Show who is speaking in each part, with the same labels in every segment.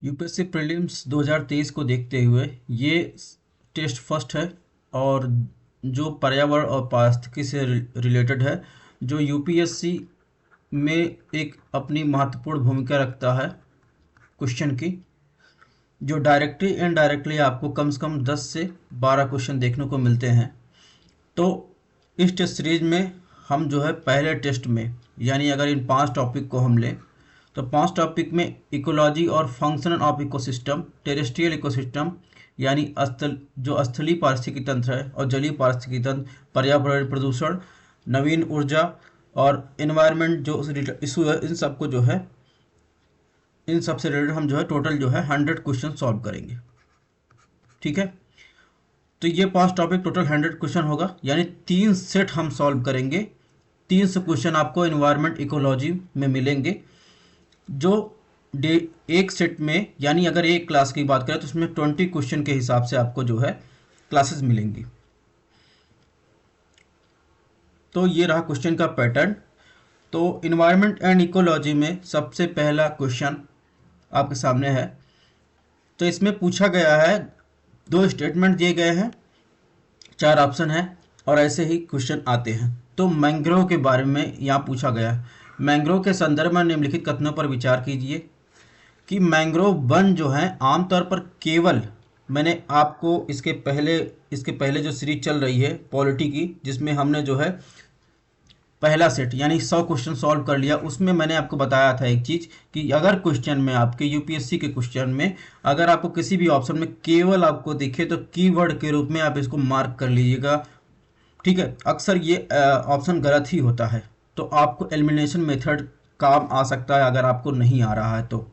Speaker 1: UPSC prelims 2023 को देखते हुए ये टेस्ट फर्स्ट है और जो पर्यावरण और पारिस्थितिकी से रिलेटेड है, जो यूपीएससी में एक अपनी महत्वपूर्ण भूमिका रखता है क्वेश्चन की, जो डायरेक्टली इनडायरेक्टली आपको कम से कम 10 से 12 क्वेश्चन देखने को मिलते हैं। तो इस टेस्ट सीरीज में हम जो है पहले टेस्ट में, यानी अगर इन 5 टॉपिक को हम लें तो 5 टॉपिक में इकोलॉजी और function of ecosystem, terrestrial ecosystem यानी जो स्थलीय पारिस्थितिकी तंत्र है, और जलीय पारिस्थितिकी तंत्र, पर्यावरण प्रदूषण, नवीन ऊर्जा और एनवायरनमेंट जो इशू है, इन सबको जो है, इन सबसे रिलेटेड हम जो है टोटल जो है 100 क्वेश्चन सॉल्व करेंगे। ठीक है, तो ये 5 टॉपिक टोटल 100 क्वेश्चन होगा, यानी 3 सेट हम सॉल्व करेंगे। 300 क्वेश्चन आपको एनवायरनमेंट इकोलॉजी में मिलेंगे, जो एक सेट में, यानी अगर एक क्लास की बात करें तो उसमें 20 क्वेश्चन के हिसाब से आपको जो है क्लासेस मिलेंगी। तो ये रहा क्वेश्चन का पैटर्न। तो इन्वायरमेंट एंड इकोलॉजी में सबसे पहला क्वेश्चन आपके सामने है। तो इसमें पूछा गया है, 2 स्टेटमेंट दिए गए हैं, 4 ऑप्शन है और ऐसे ही क्वेश्चन आते हैं। तो मैंग्रोव के बारे में यहाँ पूछा गया है। मैंग्रोव के संदर्भ में निम्नलिखित कथनों पर विचार कीजिए कि मैंग्रोव वन जो है आमतौर पर केवल, मैंने आपको इसके पहले जो सीरीज चल रही है पॉलिटी की, जिसमें हमने जो है पहला सेट यानी 100 क्वेश्चन सॉल्व कर लिया, उसमें मैंने आपको बताया था एक चीज़ कि अगर क्वेश्चन में, आपके यूपीएससी के क्वेश्चन में अगर आपको किसी भी ऑप्शन में केवल आपको दिखे तो कीवर्ड के रूप में आप इसको मार्क कर लीजिएगा। ठीक है, अक्सर ये ऑप्शन गलत ही होता है, तो आपको एलिमिनेशन मेथड काम आ सकता है अगर आपको नहीं आ रहा है तो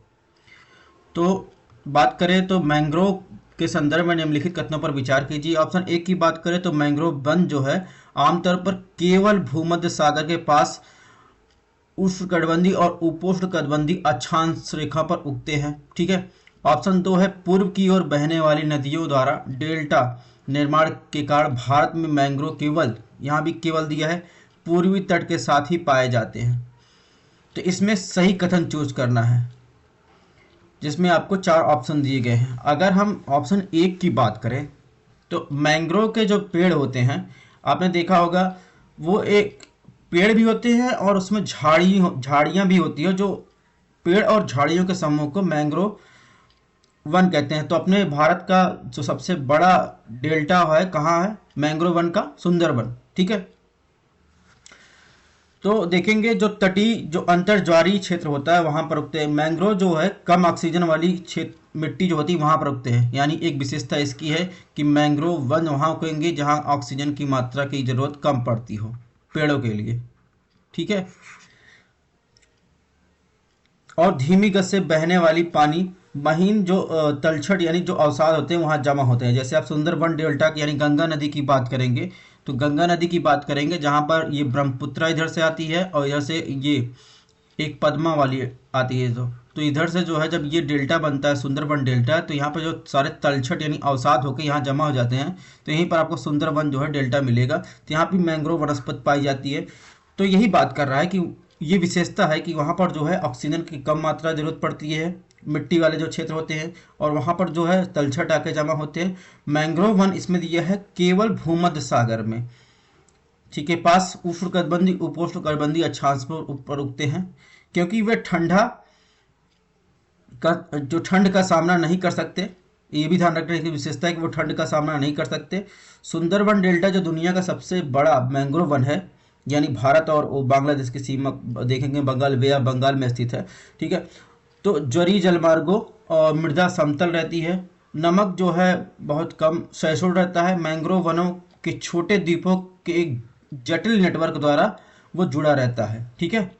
Speaker 1: बात करें तो मैंग्रोव के संदर्भ में निम्नलिखित कथनों पर विचार कीजिए। ऑप्शन ए की बात करें तो मैंग्रोव वन जो है आमतौर पर केवल भूमध्य सागर के पास उष्णकटिबंधीय और उपोष्णकटिबंधीय अक्षांश रेखा पर उगते हैं। ठीक है। ऑप्शन 2 है पूर्व की ओर बहने वाली नदियों द्वारा डेल्टा निर्माण के कारण भारत में मैंग्रोव केवल, यहाँ भी केवल दिया है, पूर्वी तट के साथ ही पाए जाते हैं। तो इसमें सही कथन चूज करना है, जिसमें आपको 4 ऑप्शन दिए गए हैं। अगर हम ऑप्शन 1 की बात करें तो मैंग्रोव के जो पेड़ होते हैं, आपने देखा होगा वो एक पेड़ भी होते हैं और उसमें झाड़ियाँ भी होती है। जो पेड़ और झाड़ियों के समूह को मैंग्रोव वन कहते हैं। तो अपने भारत का जो सबसे बड़ा डेल्टा है कहाँ है, मैंग्रोव वन का सुंदरबन। ठीक है, तो देखेंगे जो तटीय, जो अंतर्ज्वारीय क्षेत्र होता है वहां पर उगते हैं। मैंग्रोव जो है कम ऑक्सीजन वाली क्षेत्र, मिट्टी जो होती है वहां पर उगते हैं। यानी एक विशेषता इसकी है कि मैंग्रोव वन वहां उगेंगे जहां ऑक्सीजन की मात्रा की जरूरत कम पड़ती हो पेड़ों के लिए। ठीक है, और धीमी गति से बहने वाली पानी, महीन जो तलछट यानी जो अवसाद होते हैं वहां जमा होते हैं। जैसे आप सुंदरबन डेल्टा की यानी गंगा नदी की बात करेंगे तो गंगा नदी की बात करेंगे जहां पर ये ब्रह्मपुत्रा इधर से आती है और इधर से ये एक पद्मा वाली आती है। तो इधर से जो है जब ये डेल्टा बनता है, सुंदरबन डेल्टा, तो यहाँ पर जो सारे तलछट यानी अवसाद होकर यहाँ जमा हो जाते हैं, तो यहीं पर आपको सुंदरबन जो है डेल्टा मिलेगा। तो यहाँ भी मैंग्रोव वनस्पति पाई जाती है। तो यही बात कर रहा है कि ये विशेषता है कि वहाँ पर जो है ऑक्सीजन की कम मात्रा जरूरत पड़ती है, मिट्टी वाले जो क्षेत्र होते हैं, और वहाँ पर जो है तलछट आके जमा होते हैं। मैंग्रोव वन इसमें दिया है केवल भूमध्य सागर में, ठीक है, पास उष्णकटिबंधीय उपोष्णकटिबंधीय अक्षांश पर ऊपर उगते हैं, क्योंकि वे ठंड का सामना नहीं कर सकते। ये भी ध्यान रखने की विशेषता है कि वो ठंड का सामना नहीं कर सकते। सुंदरबन डेल्टा जो दुनिया का सबसे बड़ा मैंग्रोव वन है, यानी भारत और बांग्लादेश की सीमा देखेंगे, बंगाल वे ऑफ बंगाल में स्थित है। ठीक है, तो ज्वरीय जलमार्गों और मृदा समतल रहती है। नमक जो है बहुत कम सहिष्णु रहता है। मैंग्रोव वनों के छोटे द्वीपों के एक जटिल नेटवर्क द्वारा वो जुड़ा रहता है। ठीक है,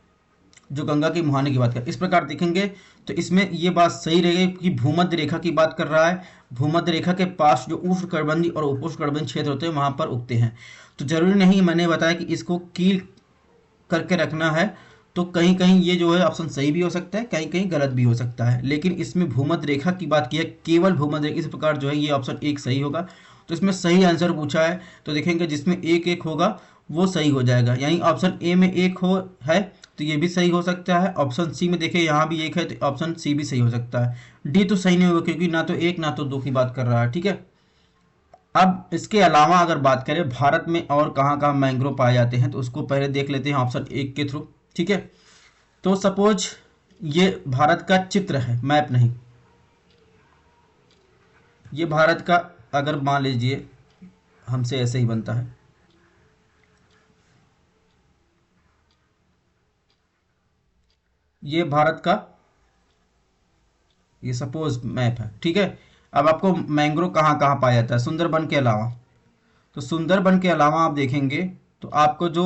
Speaker 1: जो गंगा की मुहाने की बात कर, इस प्रकार देखेंगे तो इसमें ये बात सही रहेगी कि भूमध्य रेखा की बात कर रहा है। भूमध्य रेखा के पास जो उष्णकटिबंधीय और उपोष्णकटिबंधीय क्षेत्र होते हैं वहां पर उगते हैं। तो जरूरी नहीं, मैंने बताया कि इसको कील करके रखना है, तो कहीं कहीं ये जो है ऑप्शन सही भी हो सकता है, कहीं कहीं गलत भी हो सकता है, लेकिन इसमें भूमध्य रेखा की बात की है, केवल भूमध्य रेखा, इस प्रकार जो है ये ऑप्शन 1 सही होगा। तो इसमें सही आंसर पूछा है, तो देखेंगे जिसमें 1 1 होगा वो सही हो जाएगा। यानी ऑप्शन ए में 1 है तो ये भी सही हो सकता है। ऑप्शन सी में देखिए यहाँ भी एक है, तो ऑप्शन सी भी सही हो सकता है। डी तो सही नहीं होगा क्योंकि ना तो एक ना तो दो की बात कर रहा है, ठीक है। अब इसके अलावा अगर बात करें भारत में और कहाँ कहाँ मैंग्रोव पाए जाते हैं, तो उसको पहले देख लेते हैं ऑप्शन एक के थ्रू, ठीक है। तो सपोज ये भारत का चित्र है, मैप नहीं, ये भारत का, अगर मान लीजिए हमसे ऐसे ही बनता है, ये भारत का, ये सपोज मैप है, ठीक है। अब आपको मैंग्रोव कहाँ कहाँ पाया जाता है सुंदरबन के अलावा, तो सुंदरबन के अलावा आप देखेंगे तो आपको जो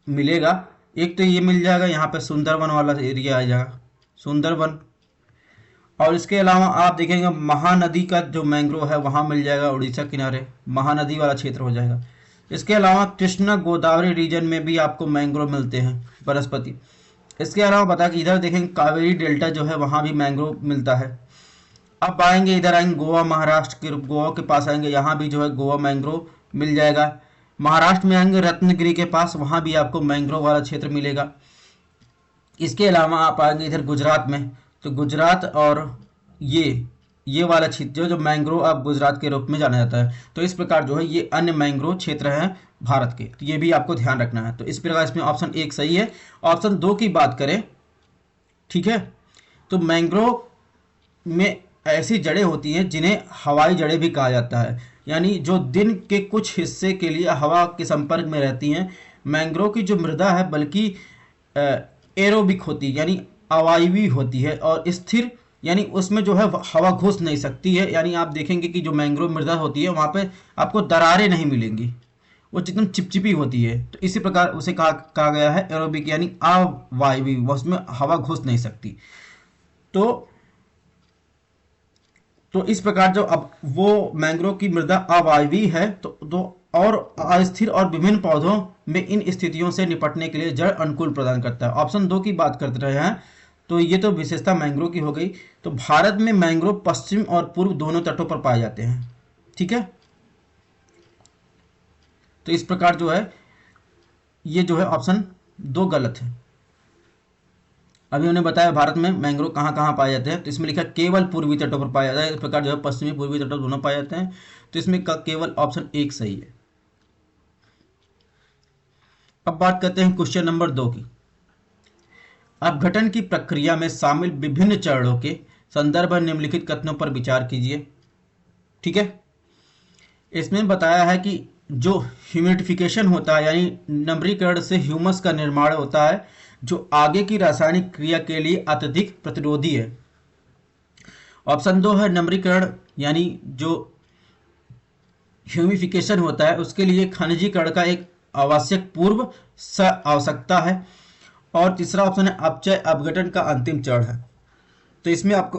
Speaker 1: मिलेगा, एक तो ये मिल जाएगा यहाँ पे सुंदरबन वाला एरिया आ जाएगा, सुंदरबन। और इसके अलावा आप देखेंगे महानदी का जो मैंग्रोव है वहाँ मिल जाएगा, उड़ीसा किनारे महानदी वाला क्षेत्र हो जाएगा। इसके अलावा कृष्णा गोदावरी रीजन में भी आपको मैंग्रोव मिलते हैं, वनस्पति। इसके अलावा बता कि इधर देखेंगे कावेरी डेल्टा जो है वहाँ भी मैंग्रोव मिलता है। अब आएंगे इधर, आएंगे गोवा, महाराष्ट्र के गोवा के पास आएंगे, यहाँ भी जो है गोवा मैंग्रोव मिल जाएगा। महाराष्ट्र में आएंगे रत्नगिरी के पास, वहाँ भी आपको मैंग्रोव वाला क्षेत्र मिलेगा। इसके अलावा आप आएंगे इधर गुजरात में, तो गुजरात और ये वाला क्षेत्र जो मैंग्रोव अब गुजरात के रूप में जाना जाता है। तो इस प्रकार जो है ये अन्य मैंग्रोव क्षेत्र हैं भारत के, तो ये भी आपको ध्यान रखना है। तो इस प्रकार इसमें ऑप्शन एक सही है। ऑप्शन दो की बात करें, ठीक है, तो मैंग्रोव में ऐसी जड़ें होती हैं जिन्हें हवाई जड़ें भी कहा जाता है, यानी जो दिन के कुछ हिस्से के लिए हवा के संपर्क में रहती हैं। मैंग्रोव की जो मृदा है बल्कि एरोबिक होती है, यानी अवायवीय होती है, और स्थिर, यानी उसमें जो है हवा घुस नहीं सकती है। यानी आप देखेंगे कि जो मैंग्रोव मृदा होती है वहाँ पे आपको दरारें नहीं मिलेंगी, वो एकदम चिपचिपी होती है। तो इसी प्रकार उसे कहा गया है एरोबिक, यानी अवायवीय, उसमें हवा घुस नहीं सकती। तो इस प्रकार जो अब वो मैंग्रोव की मृदा अवायवीय है, तो और अस्थिर और विभिन्न पौधों में इन स्थितियों से निपटने के लिए जड़ अनुकूल प्रदान करता है। ऑप्शन दो की बात करते रहे हैं, तो ये तो विशेषता मैंग्रोव की हो गई। तो भारत में मैंग्रोव पश्चिम और पूर्व दोनों तटों पर पाए जाते हैं, ठीक है। तो इस प्रकार जो है ये जो है ऑप्शन दो गलत है। अभी उन्होंने बताया भारत में मैंग्रोव कहाँ कहाँ पाए जाते हैं, तो इसमें लिखा केवल पूर्वी तटों पर पाया जाता है। इस प्रकार जो है पश्चिमी पूर्वी तटों दोनों पाए जाते हैं, तो इसमें केवल ऑप्शन एक सही है। अब बात करते हैं क्वेश्चन नंबर 2 की। अपघटन की प्रक्रिया में शामिल विभिन्न चरणों के संदर्भ में निम्नलिखित कथनों पर विचार कीजिए, ठीक है। इसमें बताया है कि जो ह्यूमिडिफिकेशन होता है, यानी नम्रीकरण से ह्यूमस का निर्माण होता है, जो आगे की रासायनिक क्रिया के लिए अत्यधिक प्रतिरोधी है। ऑप्शन दो है नम्रीकरण, यानी जो ह्यूमिफिकेशन होता है उसके लिए खनिजीकरण का एक आवश्यक पूर्व आवश्यकता है। और तीसरा ऑप्शन है अपचय अपघटन का अंतिम चरण है। तो इसमें आपको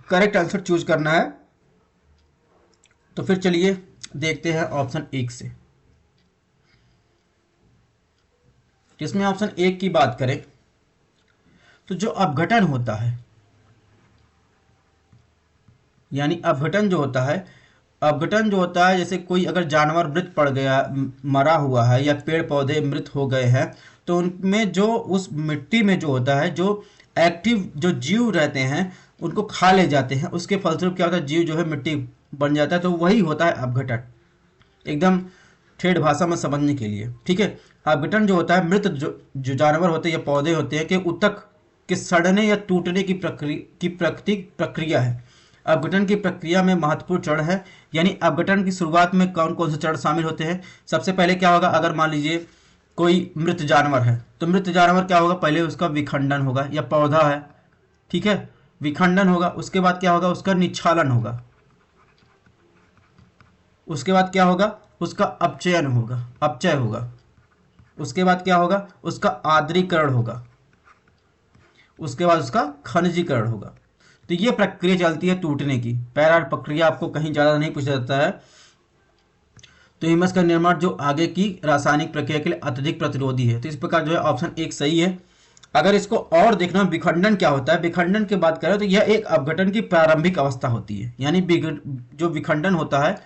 Speaker 1: करेक्ट आंसर चूज करना है। तो फिर चलिए देखते हैं ऑप्शन एक से। जिसमें ऑप्शन एक की बात करें तो जो अपघटन होता है, यानी अपघटन जो होता है, जैसे कोई अगर जानवर मृत पड़ गया, मरा हुआ है, या पेड़ पौधे मृत हो गए हैं, तो उनमें जो उस मिट्टी में जो होता है, जो एक्टिव जो जीव रहते हैं उनको खा ले जाते हैं। उसके फलस्वरूप क्या होता है, जीव जो है मिट्टी बन जाता है। तो वही होता है अपघटन, एकदम ठेठ भाषा में समझने के लिए, ठीक है। अपघटन जो होता है मृत जो जानवर होते हैं या पौधे होते हैं कि ऊतक के सड़ने या टूटने की प्राकृतिक प्रक्रिया है। अपघटन की प्रक्रिया में महत्वपूर्ण चरण है, यानी अपघटन की शुरुआत में कौन कौन से चरण शामिल होते हैं। सबसे पहले क्या होगा, अगर मान लीजिए कोई मृत जानवर है, तो मृत जानवर क्या होगा, पहले उसका विखंडन होगा, या पौधा है, ठीक है, विखंडन होगा। उसके बाद क्या होगा, उसका निच्छालन होगा। उसके बाद क्या होगा, उसका अपचय होगा। उसके बाद क्या होगा, उसका आद्रीकरण होगा। उसके बाद उसका खनिजीकरण होगा। तो ये प्रक्रिया चलती है टूटने की। पैरा प्रक्रिया आपको कहीं ज़्यादा नहीं पूछा जाता है। तो ह्यूमस का निर्माण जो आगे की रासायनिक प्रक्रिया के लिए अत्यधिक प्रतिरोधी है। तो इस प्रकार जो है ऑप्शन एक सही है। अगर इसको और देखना, विखंडन क्या होता है, विखंडन की बात करें तो यह एक अपघटन की प्रारंभिक अवस्था होती है। यानी जो विखंडन होता है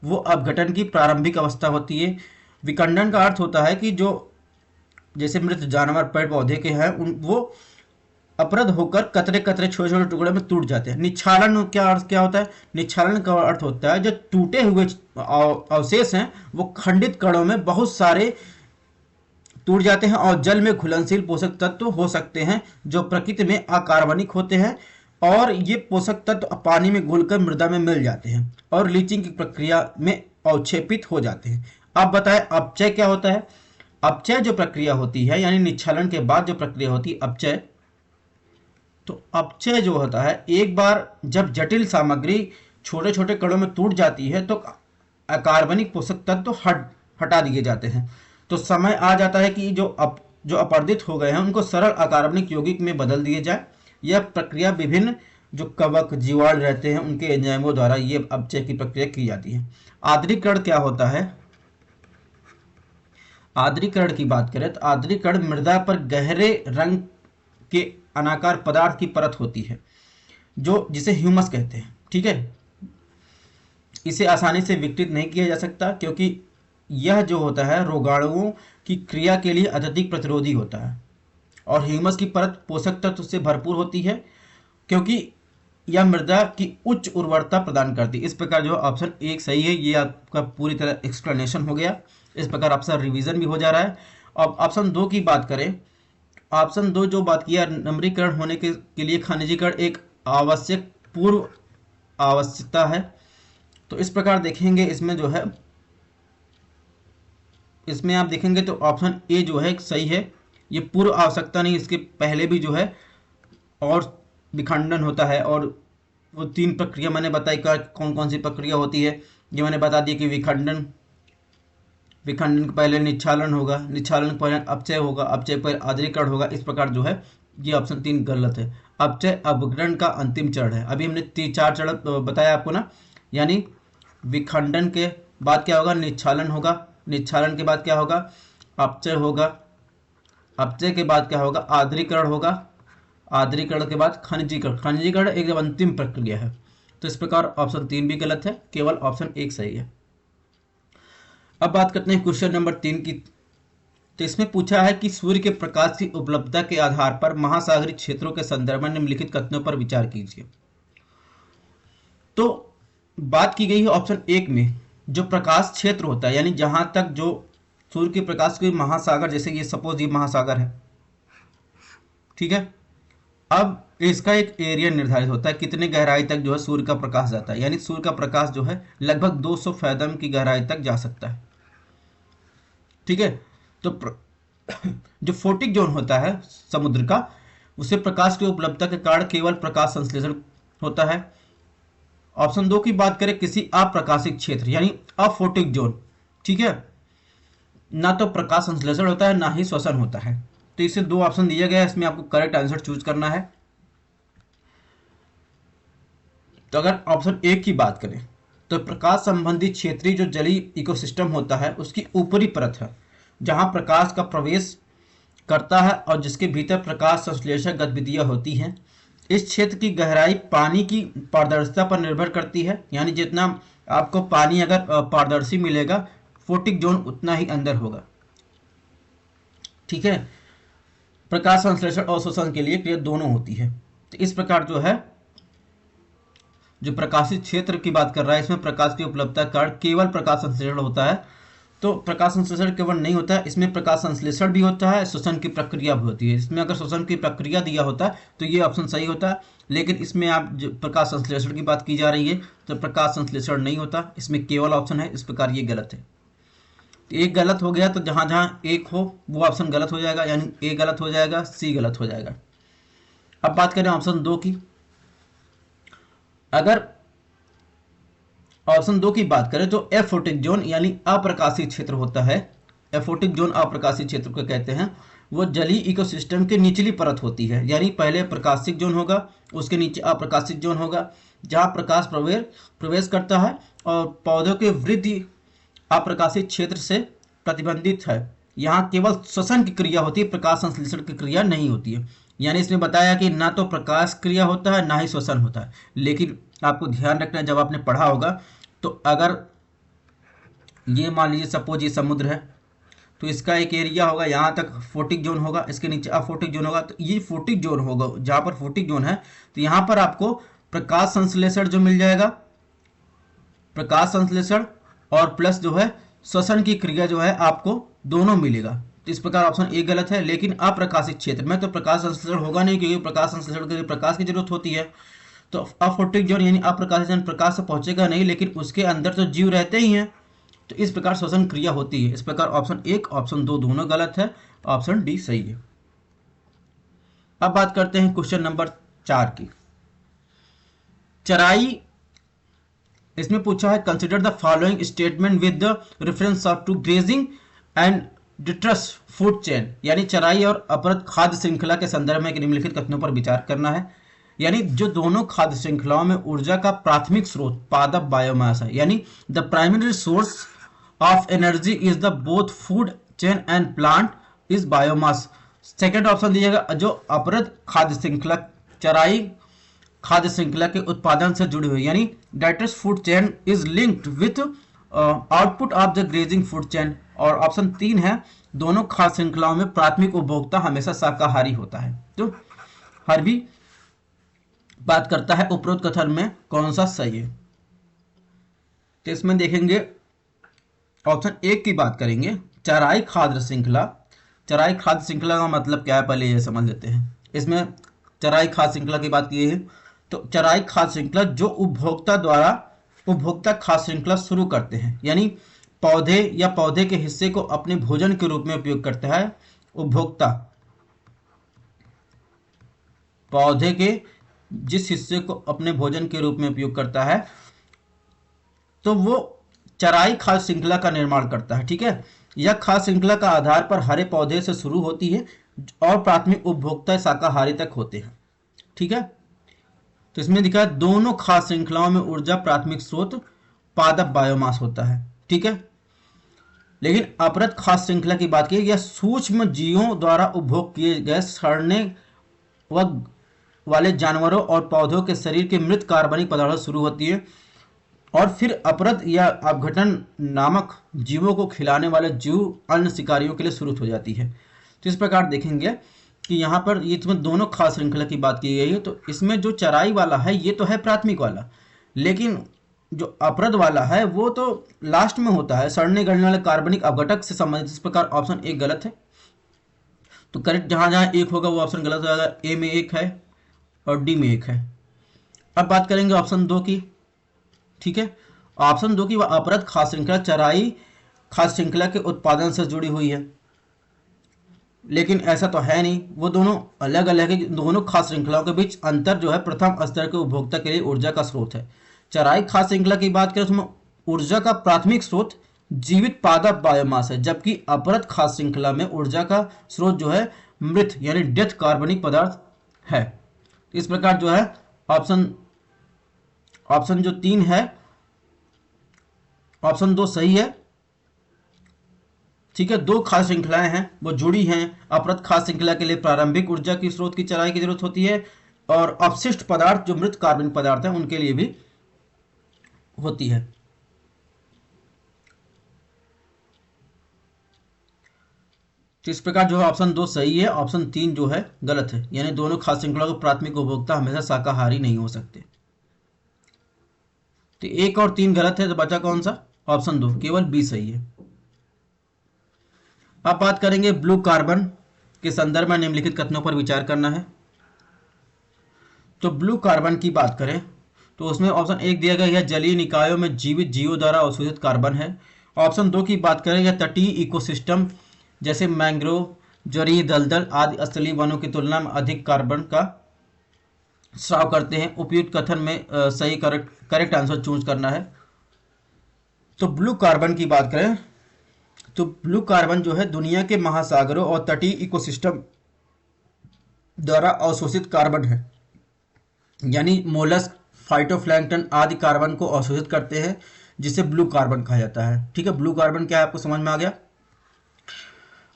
Speaker 1: वो अपघटन की प्रारंभिक अवस्था होती है। विखंडन का अर्थ होता है कि जो जैसे मृत जानवर पेड़ पौधे के हैं उन वो अपरद होकर कतरे कतरे छोटे छोटे टुकड़े में टूट जाते हैं। निच्छालन क्या अर्थ क्या होता है? निच्छालन का अर्थ होता है जो टूटे हुए अवशेष हैं वो खंडित कणों में बहुत सारे टूट जाते हैं और जल में घुलनशील पोषक तत्व हो सकते हैं जो प्रकृति में अकार्बनिक होते हैं और ये पोषक तत्व पानी में घुलकर मृदा में मिल जाते हैं और लीचिंग की प्रक्रिया में अवक्षेपित हो जाते हैं। अब बताएं अपचय क्या होता है? अपचय जो प्रक्रिया होती है यानी निच्छालन के बाद जो प्रक्रिया होती है अपचय, तो अपचय जो होता है एक बार जब जटिल सामग्री छोटे छोटे कणों में टूट जाती है तो अकार्बनिक पोषक तत्व हटा दिए जाते हैं। तो समय आ जाता है कि जो अपरदित हो गए हैं उनको सरल अकार्बनिक यौगिक में बदल दिए जाए। यह प्रक्रिया विभिन्न जो कवक जीवाणु रहते हैं उनके एंजाइमों द्वारा ये अपचय की प्रक्रिया की जाती है। आर्द्रीकरण क्या होता है? आर्द्रीकरण की बात करें तो आर्द्रीकरण मृदा पर गहरे रंग के अनाकार पदार्थ की परत होती है जो जिसे ह्यूमस कहते हैं। ठीक है, इसे आसानी से विकृत नहीं किया जा सकता क्योंकि यह जो होता है रोगाणुओं की क्रिया के लिए अत्यधिक प्रतिरोधी होता है और ह्यूमस की परत पोषक तत्व से भरपूर होती है क्योंकि यह मृदा की उच्च उर्वरता प्रदान करती है। इस प्रकार जो ऑप्शन एक सही है, ये आपका पूरी तरह एक्सप्लेनेशन हो गया। इस प्रकार आपका रिवीजन भी हो जा रहा है। अब ऑप्शन दो की बात करें, ऑप्शन दो जो बात किया नम्रीकरण होने के लिए खनिजीकरण एक आवश्यक पूर्व आवश्यकता है। तो इस प्रकार देखेंगे इसमें जो है, इसमें आप देखेंगे तो ऑप्शन ए जो है सही है। ये पूर्व आवश्यकता नहीं, इसके पहले भी जो है और विखंडन होता है और वो तीन प्रक्रिया मैंने बताई कौन कौन सी प्रक्रिया होती है। ये मैंने बता दी कि विखंडन के पहले निच्छालन होगा, निच्छालन के पहले अपचय होगा, अपचय पर आर्द्रीकरण होगा। इस प्रकार जो है ये ऑप्शन 3 गलत है। अपचय अपघटन का अंतिम चरण है। अभी हमने 4 चरण बताया आपको ना, यानी विखंडन के बाद क्या होगा? निच्छालन होगा, निच्छालन के बाद क्या होगा? अपचय होगा, अपचय के बाद क्या होगा? आर्द्रीकरण होगा, आर्द्रीकरण के बाद खनिजीकरण। खनिजीकरण एकदम अंतिम प्रक्रिया है। तो इस प्रकार ऑप्शन 3 भी गलत है, केवल ऑप्शन 1 सही है। अब बात करते हैं क्वेश्चन नंबर 3 की। तो इसमें पूछा है कि सूर्य के प्रकाश की उपलब्धता के आधार पर महासागरीय क्षेत्रों के संदर्भ में निम्नलिखित कथनों पर विचार कीजिए। तो बात की गई है ऑप्शन 1 में जो प्रकाश क्षेत्र होता है यानी जहां तक जो सूर्य के प्रकाश के महासागर, जैसे ये सपोज ये महासागर है, ठीक है। अब इसका एक एरिया निर्धारित होता है कितने गहराई तक जो है सूर्य का प्रकाश जाता है, यानी सूर्य का प्रकाश जो है लगभग 200 फैथम की गहराई तक जा सकता है, ठीक है। तो जो फोटिक जोन होता है समुद्र का, उसे प्रकाश की उपलब्धता के कारण केवल प्रकाश संश्लेषण होता है। ऑप्शन 2 की बात करें, किसी अप्रकाशित क्षेत्र यानी अफोटिक जोन, ठीक है, ना तो प्रकाश संश्लेषण होता है ना ही श्वसन होता है। तो इसे 2 ऑप्शन दिया गया है, इसमें आपको करेक्ट आंसर चूज करना है। तो अगर ऑप्शन 1 की बात करें तो प्रकाश संबंधी क्षेत्रीय जो जलीय इकोसिस्टम होता है उसकी ऊपरी परत है जहां प्रकाश का प्रवेश करता है और जिसके भीतर प्रकाश संश्लेषक गतिविधियां होती हैं। इस क्षेत्र की गहराई पानी की पारदर्शिता पर निर्भर करती है, यानी जितना आपको पानी अगर पारदर्शी मिलेगा फोटिक जोन उतना ही अंदर होगा, ठीक है। प्रकाश संश्लेषण और शोषण के लिए क्रिया दोनों होती है। तो इस प्रकार जो है जो प्रकाशित क्षेत्र की बात कर रहा है इसमें प्रकाश की उपलब्धता कारण केवल प्रकाश संश्लेषण होता है। तो प्रकाश संश्लेषण केवल नहीं होता है, इसमें प्रकाश संश्लेषण भी होता है, श्वसन की प्रक्रिया भी होती है। इसमें अगर श्वसन की प्रक्रिया दिया होता तो ये ऑप्शन सही होता है, लेकिन इसमें आप जो प्रकाश संश्लेषण की बात की जा रही है तो प्रकाश संश्लेषण नहीं होता, इसमें केवल ऑप्शन है, इस प्रकार ये गलत है। तो एक गलत हो गया तो जहां जहां एक हो वो ऑप्शन गलत हो जाएगा, यानी ए गलत हो जाएगा, सी गलत हो जाएगा। अब बात करें ऑप्शन 2 की। अगर ऑप्शन 2 की बात करें तो एफोटिक जोन यानी अप्रकाशित क्षेत्र होता है। एफोटिक जोन अप्रकाशित क्षेत्र को कहते हैं। वो जलीय इकोसिस्टम के निचली परत होती है, यानी पहले प्रकाशित जोन होगा, उसके नीचे अप्रकाशित जोन होगा जहां प्रकाश प्रवेश करता है और पौधों की वृद्धि अप्रकाशित क्षेत्र से प्रतिबंधित है। यहाँ केवल श्वसन की क्रिया होती है, प्रकाश संश्लेषण की क्रिया नहीं होती है। यानी इसमें बताया कि ना तो प्रकाश क्रिया होता है ना ही श्वसन होता है। लेकिन आपको ध्यान रखना, जब आपने पढ़ा होगा तो अगर ये मान लीजिए सपोज ये समुद्र है, तो इसका एक एरिया होगा, यहाँ तक फोटिक जोन होगा, इसके नीचे अफोटिक जोन होगा। तो ये फोटिक जोन होगा, जहाँ पर फोटिक जोन है तो यहाँ पर आपको प्रकाश संश्लेषण जो मिल जाएगा, प्रकाश संश्लेषण और प्लस जो है श्वसन की क्रिया जो है आपको दोनों मिलेगा। तो इस प्रकार ऑप्शन ए गलत है। लेकिन अप्रकाशित क्षेत्र में तो प्रकाश संश्लेषण होगा नहीं, क्योंकि प्रकाश संश्लेषण के लिए प्रकाश की जरूरत होती है। तो अफोटिक जोन यानी अप्रकाशित जोन प्रकाश से पहुंचेगा नहीं, लेकिन उसके अंदर तो जीव रहते ही हैं, तो इस प्रकार श्वसन क्रिया होती है। इस प्रकार ऑप्शन 1 ऑप्शन 2 दोनों गलत है, ऑप्शन डी सही है। अब बात करते हैं क्वेश्चन नंबर 4 की। चराई, इसमें पूछा है consider the following statement with the reference of to grazing and detritus food chain, यानी चराई और अपरद खाद्य श्रृंखला के संदर्भ में निम्नलिखित कथनों पर विचार करना है। यानी जो दोनों खाद्य श्रृंखलाओं में ऊर्जा का प्राथमिक स्रोत पादप बायोमास है, यानी the primary source of energy is the both food chain and plant is biomass. Second option दीजिएगा, जो अपरद खाद्य श्रृंखला चराई खाद्य श्रृंखला के उत्पादन से जुड़ी हुई, यानी detritus food chain is linked with output of the grazing food chain. और ऑप्शन 3 है, दोनों खाद्य श्रृंखलाओं में प्राथमिक उपभोक्ता हमेशा शाकाहारी होता है। तो हर भी बात करता है उपरोक्त कथन में कौन सा सही है। तो इसमें देखेंगे ऑप्शन 1 की बात करेंगे, चराई खाद्य श्रृंखला। चराई खाद्य श्रृंखला का मतलब क्या है, पहले ये समझ लेते हैं। इसमें चराई खाद्य श्रृंखला की बात की है, तो चराई खाद्य श्रृंखला जो उपभोक्ता द्वारा उपभोक्ता खाद्य श्रृंखला शुरू करते हैं, यानी पौधे या पौधे के हिस्से को अपने भोजन के रूप में उपयोग करता है उपभोक्ता, पौधे के जिस हिस्से को अपने भोजन के रूप में उपयोग करता है, तो वो चराई खाद्य श्रृंखला का निर्माण करता है। ठीक है, यह खाद्य श्रृंखला का आधार पर हरे पौधे से शुरू होती है और प्राथमिक उपभोक्ता शाकाहारी तक होते हैं। ठीक है, तो इसमें दिखा है दोनों खाद्य श्रृंखलाओं में ऊर्जा प्राथमिक स्रोत पादप बायोमास होता है। ठीक है, लेकिन अपरद खाद्य श्रृंखला की बात की, यह सूक्ष्म जीवों द्वारा उपभोग किए गए सड़ने वाले जानवरों और पौधों के शरीर के मृत कार्बनिक पदार्थों से शुरू होती है और फिर अपरद या अपघटन नामक जीवों को खिलाने वाले जीव अन्य शिकारियों के लिए शुरू हो जाती है। तो इस प्रकार देखेंगे कि यहाँ पर ये इसमें दोनों खाद्य श्रृंखला की बात की गई है। तो इसमें जो चराई वाला है ये तो है प्राथमिक वाला, लेकिन जो अपरद वाला है वो तो लास्ट में होता है, सड़ने गलने वाले कार्बनिक अपघटक से संबंधित। इस प्रकार ऑप्शन 1 गलत है। तो करेक्ट जहाँ जहाँ 1 होगा वो ऑप्शन गलत हो जाएगा। ए में 1 है और डी में 1 है। अब बात करेंगे ऑप्शन 2 की। ठीक है, ऑप्शन 2 की वह अपरद खाद्य श्रृंखला चराई खाद्य श्रृंखला के उत्पादन से जुड़ी हुई है, लेकिन ऐसा तो है नहीं, वो दोनों अलग अलग है। दोनों खाद्य श्रृंखलाओं के बीच अंतर जो है प्रथम स्तर के उपभोक्ता के लिए ऊर्जा का स्रोत है। चराई खाद्य श्रृंखला की बात करें उसमें ऊर्जा का प्राथमिक स्रोत जीवित पादप बायोमास है, जबकि अपरद खाद्य श्रृंखला में ऊर्जा का स्रोत जो है मृत यानी डेथ कार्बनिक पदार्थ है। इस प्रकार जो है ऑप्शन जो 3 है, ऑप्शन 2 सही है। ठीक है, 2 खाद्य श्रृंखलाएं हैं वो जुड़ी हैं। अपरद खाद्य श्रृंखला के लिए प्रारंभिक ऊर्जा की स्रोत की चराई की जरूरत होती है और अपशिष्ट पदार्थ जो मृत कार्बनिक पदार्थ हैं उनके लिए भी होती है। तो इस प्रकार जो है ऑप्शन 2 सही है, ऑप्शन 3 जो है गलत है, यानी दोनों खाद्य श्रृंखलाओं के प्राथमिक उपभोक्ता हमेशा शाकाहारी नहीं हो सकते। तो 1 और 3 गलत है, तो बचा कौन सा, ऑप्शन 2, केवल बी सही है। अब बात करेंगे ब्लू कार्बन के संदर्भ में निम्नलिखित कथनों पर विचार करना है। तो ब्लू कार्बन की बात करें तो उसमें ऑप्शन 1 दिया गया यह जलीय निकायों में जीवित जीवों द्वारा अवशोषित कार्बन है। ऑप्शन 2 की बात करें यह तटीय इकोसिस्टम जैसे मैंग्रोव, जरीय दलदल आदि स्थलीय वनों की तुलना में अधिक कार्बन का स्राव करते हैं। उपयुक्त कथन में सही करेक्ट आंसर चूज करना है। तो ब्लू कार्बन की बात करें तो ब्लू कार्बन जो है दुनिया के महासागरों और तटीय इकोसिस्टम द्वारा अवशोषित कार्बन है, यानी मोलस्क, फाइटोप्लैंक्टन आदि कार्बन को अवशोषित करते हैं, जिसे ब्लू कार्बन कहा जाता है। ठीक है, ब्लू कार्बन क्या है आपको समझ में आ गया।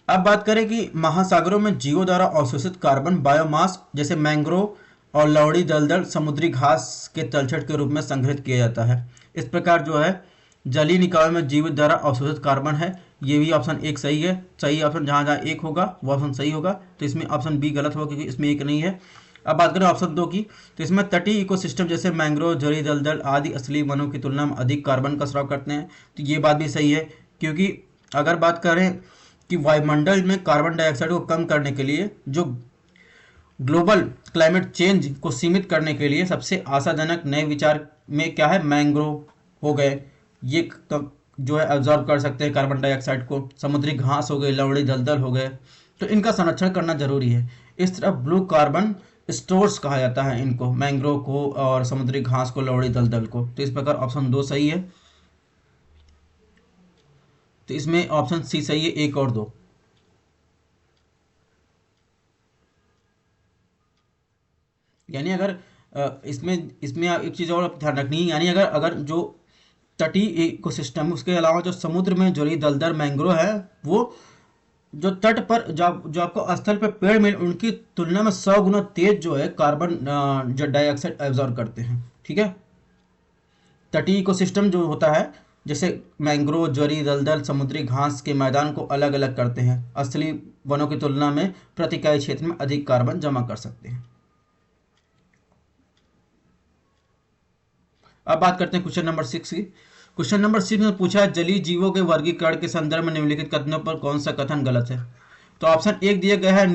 Speaker 1: अब बात करें कि महासागरों में जीवों द्वारा अवशोषित कार्बन बायोमास जैसे मैंग्रोव और लवड़ी दलदल समुद्री घास के तलछट के रूप में संग्रहित किया जाता है। इस प्रकार जो है जलीय निकायों में जीवित द्वारा अवशोषित कार्बन है ये भी ऑप्शन एक सही है। सही ऑप्शन जहाँ जहाँ एक होगा वो ऑप्शन सही होगा, तो इसमें ऑप्शन बी गलत होगा क्योंकि इसमें एक नहीं है। अब बात करें ऑप्शन 2 की, तो इसमें तटीय इकोसिस्टम जैसे मैंग्रोव, झील, दलदल आदि असली वनों की तुलना में अधिक कार्बन का स्राव करते हैं। तो ये बात भी सही है, क्योंकि अगर बात करें कि वायुमंडल में कार्बन डाइऑक्साइड को कम करने के लिए, जो ग्लोबल क्लाइमेट चेंज को सीमित करने के लिए सबसे आशाजनक नए विचार में क्या है, मैंग्रोव हो गए। ये जो है एब्जॉर्ब कर सकते हैं कार्बन डाइऑक्साइड को। समुद्री घास हो गए, लवड़ी दलदल हो गए, तो इनका संरक्षण करना जरूरी है। इस तरह ब्लू कार्बन स्टोर्स कहा जाता है इनको, मैंग्रोव को और समुद्री घास को, लवड़ी दलदल को। तो इस प्रकार ऑप्शन 2 सही है। तो इसमें ऑप्शन सी सही है, 1 और 2। यानी अगर इसमें इसमें एक चीज़ और ध्यान रखनी है, यानी अगर अगर जो तटीय इकोसिस्टम, उसके अलावा जो समुद्र में जो दलदल मैंग्रोव है, वो जो तट पर जो आपको स्थल पर पेड़ मिले उनकी तुलना में 100 गुना तेज जो है कार्बन जो डाइऑक्साइड एब्जॉर्ब करते हैं। ठीक है, तटीय इकोसिस्टम जो होता है, जैसे मैंग्रोव, ज्वारी, दलदल, समुद्री घास के मैदान को अलग अलग करते हैं, असली वनों की तुलना में प्रति इकाई क्षेत्र में अधिक कार्बन जमा कर सकते हैं। अब बात करते हैं क्वेश्चन नंबर 6 की। क्वेश्चन नंबर 6 में पूछा है जलीय जीवों के वर्गीकरण के संदर्भ में निम्नलिखित कथनों पर कौन सा कथन गलत है। तो ऑप्शन 1 दिया गया है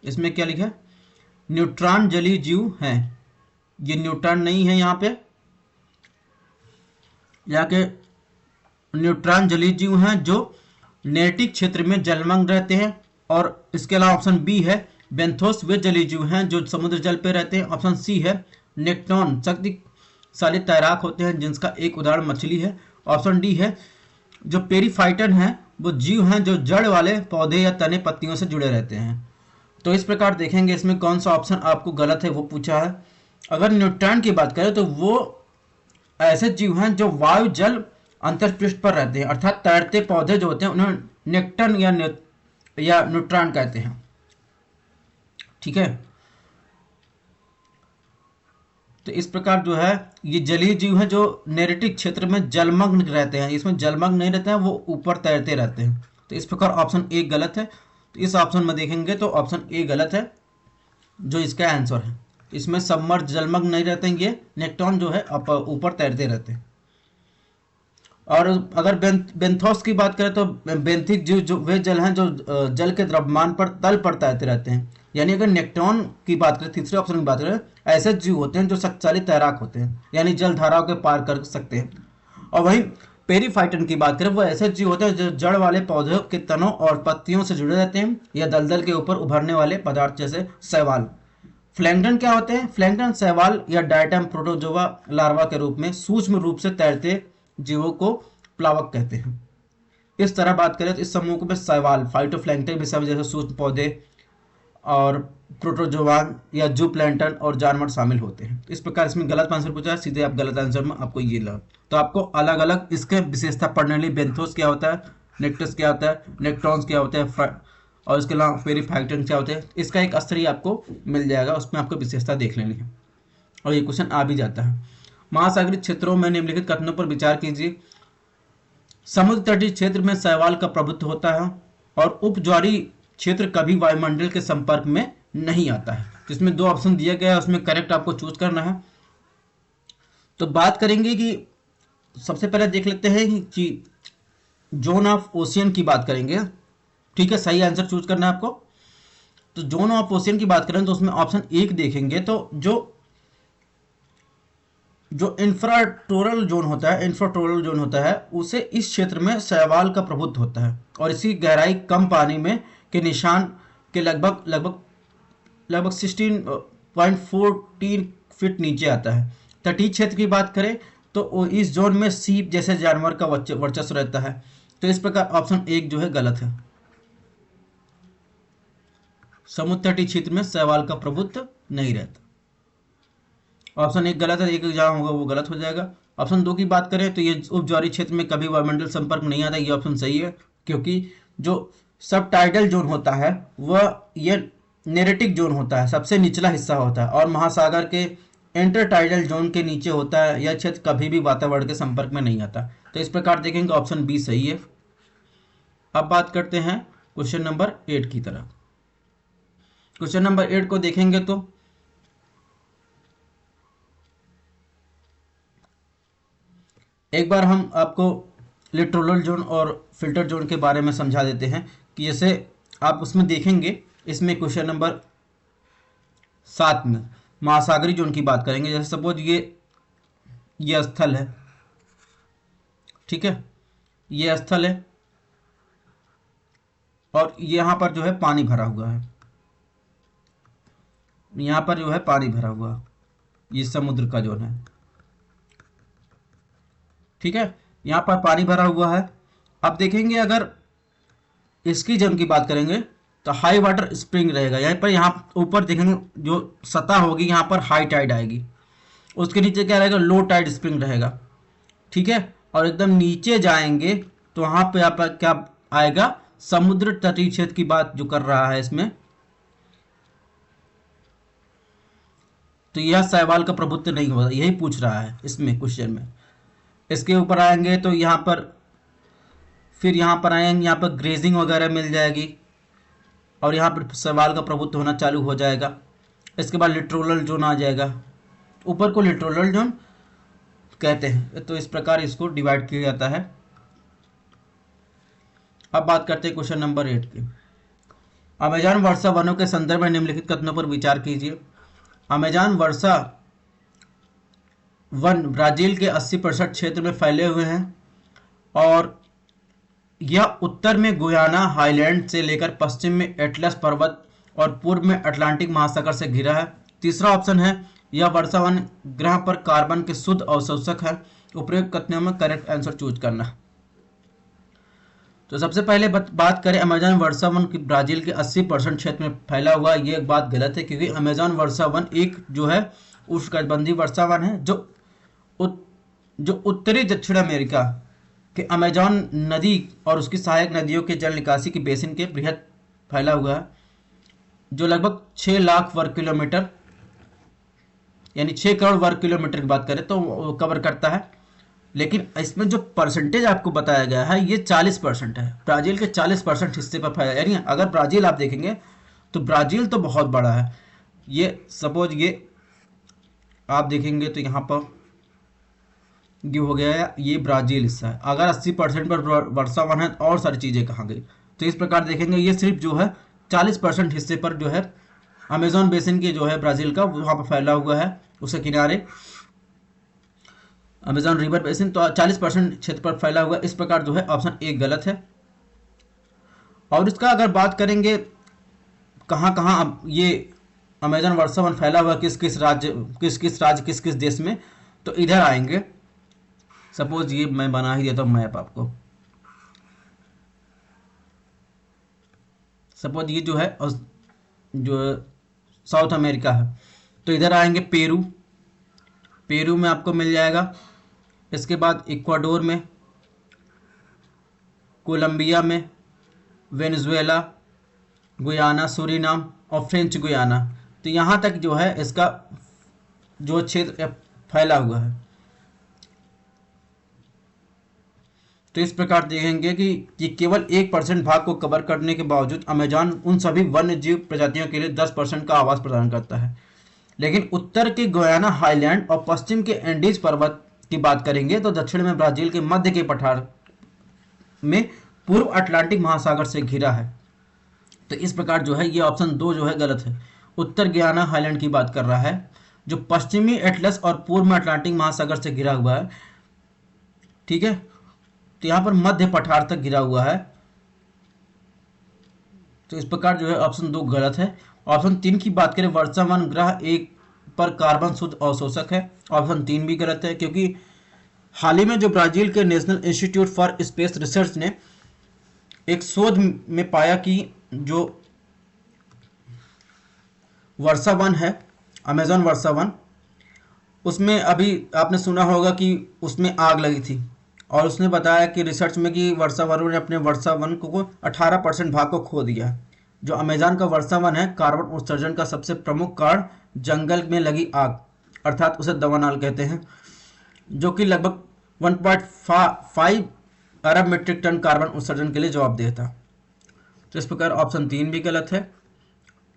Speaker 1: इसमें क्या लिखा है, न्यूट्रॉन जलीय जीव हैं। ये न्यूट्रॉन नहीं है, यहाँ पे जाके न्यूट्रॉन जलीय जीव हैं जो नेटिक क्षेत्र में जलमग्न रहते हैं। और इसके अलावा ऑप्शन बी है बेंथोस, वे जलीय जीव हैं जो समुद्र जल पे रहते हैं। ऑप्शन सी है नेक्टॉन, शक्तिशाली तैराक होते हैं जिनका एक उदाहरण मछली है। ऑप्शन डी है जो पेरीफाइटन है, वो जीव हैं जो जड़ वाले पौधे या तने पत्तियों से जुड़े रहते हैं। तो इस प्रकार देखेंगे इसमें कौन सा ऑप्शन आपको गलत है वो पूछा है। अगर न्यूट्रॉन की बात करें तो वो ऐसे जीव हैं जो वायु जल अंतरिक्ष पर रहते हैं, अर्थात तैरते पौधे जो होते हैं उन्हें नेक्टन या न्यूट्रॉन कहते हैं। ठीक है, तो इस प्रकार जो है ये जलीय जीव है जो नेरेटिक क्षेत्र में जलमग्न रहते हैं। इसमें जलमग्न नहीं रहते हैं, वो ऊपर तैरते रहते हैं। तो इस प्रकार ऑप्शन ए गलत है। तो इस ऑप्शन में देखेंगे तो ऑप्शन ए गलत है, जो इसका आंसर है। इसमें सबमर्ज जलमग्न नहीं रहते हैं, ये नेक्टॉन जो है ऊपर तैरते रहते हैं। और अगर बेंथोस की बात करें तो बेंथिक जीव जो वे जल हैं जो जल के द्रव्यमान पर तल पर तैरते रहते हैं। यानी अगर नेक्टॉन की बात करें, तीसरे ऑप्शन की बात करें, ऐसे जीव होते हैं जो शक्तिशाली तैराक होते हैं, यानी जल धाराओं के पार कर सकते हैं। और वहीं पेरीफाइटन की बात करें, वो ऐसे जीव होते हैं जो जड़ वाले पौधों के तनों और पत्तियों से जुड़े रहते हैं या दलदल के ऊपर उभरने वाले पदार्थ जैसे शैवाल। फ्लैंक्टन क्या होते हैं, फ्लैंक्टन शैवाल या डायटम प्रोटोजोआ लार्वा के रूप में सूक्ष्म रूप से तैरते जीवों को प्लावक कहते हैं। इस तरह बात करें तो इस समूह में शैवाल, फाइटोप्लैंक्टन भी सब जैसे सूक्ष्म पौधे और प्रोटोजोआन या जूप्लैंक्टन और जानवर शामिल होते हैं। इस प्रकार इसमें गलत आंसर पूछा है, सीधे आप गलत आंसर में आपको ये लगा। तो आपको अलग अलग इसके विशेषता पढ़ने लिए बेंथोस क्या होता है, नेक्टस क्या होता है, नेक्ट्रॉन्स क्या होते हैं, और इसके अलावा पेरीफाइटन क्या होते हैं, इसका एक स्तरीय आपको मिल जाएगा, उसमें आपको विशेषता देख लेनी है। और ये क्वेश्चन आ भी जाता है। महासागरीय क्षेत्रों में निम्नलिखित कथनों पर विचार कीजिए। समुद्र तटीय क्षेत्र में शैवाल का प्रभुत्व होता है और उपज्वारीय क्षेत्र कभी वायुमंडल के संपर्क में नहीं आता है। जिसमें 2 ऑप्शन दिया गया है, उसमें करेक्ट आपको चूज करना है। तो बात करेंगे कि सबसे पहले देख लेते हैं कि जोन ऑफ ओशियन की बात करेंगे। ठीक है, सही आंसर चूज करना है आपको। तो जोन ऑफ ओशियन की बात करें तो उसमें ऑप्शन 1 देखेंगे तो जो इंफ्राटोरल जोन होता है उसे इस क्षेत्र में शैवाल का प्रभुत्व होता है और इसकी गहराई कम पानी में के निशान के लगभग 16.14 फीट नीचे आता है। तटीय क्षेत्र की बात करें तो इस जोन में सीप जैसे जानवर का वर्चस्व रहता है। तो इस प्रकार ऑप्शन 1 जो है गलत है। समुद्र तटीय क्षेत्र में शैवाल का प्रभुत्व नहीं रहता। ऑप्शन 1 गलत है, एक जहां होगा वो गलत हो जाएगा। ऑप्शन 2 की बात करें तो ये उपज्वारीय क्षेत्र में कभी वायुमंडल संपर्क में नहीं आता, ये ऑप्शन सही है, क्योंकि जो सब टाइडल जोन होता है वह ये नेरेटिक जोन होता है, सबसे निचला हिस्सा होता है, और महासागर के इंटरटाइडल जोन के नीचे होता है। यह क्षेत्र कभी भी वातावरण के संपर्क में नहीं आता। तो इस प्रकार देखेंगे ऑप्शन बी सही है। अब बात करते हैं क्वेश्चन नंबर 8 की तरफ। क्वेश्चन नंबर 8 को देखेंगे तो एक बार हम आपको लिटोरल जोन और फिल्टर जोन के बारे में समझा देते हैं कि जैसे आप उसमें देखेंगे, इसमें क्वेश्चन नंबर 7 में महासागरीय जोन की बात करेंगे। जैसे सपोज ये स्थल है, ठीक है, ये स्थल है और यहाँ पर जो है पानी भरा हुआ है, यहाँ पर जो है पानी भरा हुआ, ये समुद्र का जोन है, ठीक है, यहाँ पर पानी भरा हुआ है। अब देखेंगे अगर इसकी जोन की बात करेंगे तो हाई वाटर स्प्रिंग रहेगा, यहाँ पर, यहाँ ऊपर देखेंगे जो सतह होगी यहाँ पर हाई टाइड आएगी, उसके नीचे क्या रहेगा, लो टाइड स्प्रिंग रहेगा, ठीक है। और एकदम नीचे जाएंगे तो वहाँ पे आप क्या आएगा, समुद्र तटीय क्षेत्र की बात जो कर रहा है इसमें, तो यह शैवाल का प्रभुत्व नहीं होगा, यही पूछ रहा है इसमें क्वेश्चन में। इसके ऊपर आएंगे तो यहाँ पर, फिर यहाँ पर आएंगे, यहाँ पर ग्रेजिंग वगैरह मिल जाएगी और यहाँ पर शैवाल का प्रभुत्व होना चालू हो जाएगा। इसके बाद लिटोरल जोन आ जाएगा, ऊपर को लिटोरल जोन कहते हैं। तो इस प्रकार इसको डिवाइड किया जाता है। अब बात करते हैं क्वेश्चन नंबर 8 की। अमेजन वर्षा वनों के संदर्भ में निम्नलिखित कथनों पर विचार कीजिए। अमेजन वर्षा वन ब्राजील के 80% क्षेत्र में फैले हुए हैं और यह उत्तर में गुयाना हाईलैंड से लेकर पश्चिम में एटलस पर्वत और पूर्व में अटलांटिक महासागर से घिरा है। तीसरा ऑप्शन है, यह वर्षा वन ग्रह पर कार्बन के शुद्ध अवशोषक है। उपयुक्त कथनों में करेक्ट आंसर चूज करना। तो सबसे पहले बात करें अमेजन वर्षा वन की ब्राजील के 80% क्षेत्र में फैला हुआ, ये एक बात गलत है, क्योंकि अमेजन वर्षा वन एक जो है उष्णकटिबंधीय वर्षा वन है जो उत्तरी दक्षिण अमेरिका के अमेजन नदी और उसकी सहायक नदियों के जल निकासी की बेसिन के बृहद फैला हुआ है, जो लगभग 6 लाख वर्ग किलोमीटर यानी 6 करोड़ वर्ग किलोमीटर की बात करें तो वो कवर करता है। लेकिन इसमें जो परसेंटेज आपको बताया गया है ये 40% है, ब्राजील के 40% हिस्से पर फैला। यानी अगर ब्राजील आप देखेंगे तो ब्राजील तो बहुत बड़ा है, ये सपोज ये आप देखेंगे तो यहाँ पर ये हो गया है, ये ब्राजील हिस्सा है। अगर 80% पर वर्षा वन है तो और सारी चीज़ें कहाँ गई। तो इस प्रकार देखेंगे ये सिर्फ जो है 40% हिस्से पर जो है अमेजोन बेसिन के जो है ब्राजील का वहाँ पर फैला हुआ है, उसके किनारे अमेजोन रिवर बेसिन, तो 40% क्षेत्र पर फैला हुआ है। इस प्रकार जो है ऑप्शन ए गलत है। और इसका अगर बात करेंगे कहाँ कहाँ ये अमेजन वर्षा वन फैला हुआ, किस किस राज्य किस किस देश में, तो इधर आएंगे। सपोज ये मैं बना ही देता हूँ मैप आपको। सपोज ये जो है जो साउथ अमेरिका है, तो इधर आएंगे पेरू में आपको मिल जाएगा। इसके बाद इक्वाडोर में, कोलंबिया में, वेनेजुएला, गुयाना, सूरीनाम और फ्रेंच गुयाना। तो यहाँ तक जो है इसका जो क्षेत्र फैला हुआ है। तो इस प्रकार देखेंगे कि केवल 1% भाग को कवर करने के बावजूद अमेजन उन सभी वन्य जीव प्रजातियों के लिए 10% का आवास प्रदान करता है। लेकिन उत्तर के गुयाना हाईलैंड और पश्चिम के एंडीज पर्वत की बात करेंगे तो दक्षिण में ब्राजील के मध्य के पठार में पूर्व अटलांटिक महासागर से घिरा है। तो इस प्रकार जो है ये ऑप्शन 2 जो है गलत है। उत्तर गुयाना हाईलैंड की बात कर रहा है जो पश्चिमी एटलस और पूर्व में अटलांटिक महासागर से घिरा हुआ है, ठीक है। तो यहाँ पर मध्य पठार तक घिरा हुआ है। तो इस प्रकार जो है ऑप्शन 2 गलत है। ऑप्शन 3 की बात करें, वर्षा वन ग्रह एक पर कार्बन शुद्ध अवशोषक है। ऑप्शन 3 भी गलत है, क्योंकि हाल ही में जो ब्राजील के national institute for space research ने एक शोध में पाया कि जो वर्षा वन है, अमेजन वर्षा वन, उसमें अभी आपने सुना होगा कि उसमें आग लगी थी और उसने बताया कि रिसर्च में कि वर्षा वन ने अपने वर्षा वन को 18% भाग को खो दिया। जो अमेजन का वर्षा वन है, कार्बन उत्सर्जन का सबसे प्रमुख कारण जंगल में लगी आग, अर्थात उसे दवानल कहते हैं, जो कि लगभग 1.5 अरब मीट्रिक टन कार्बन उत्सर्जन के लिए जवाबदेह था। तो इस प्रकार ऑप्शन 3 भी गलत है,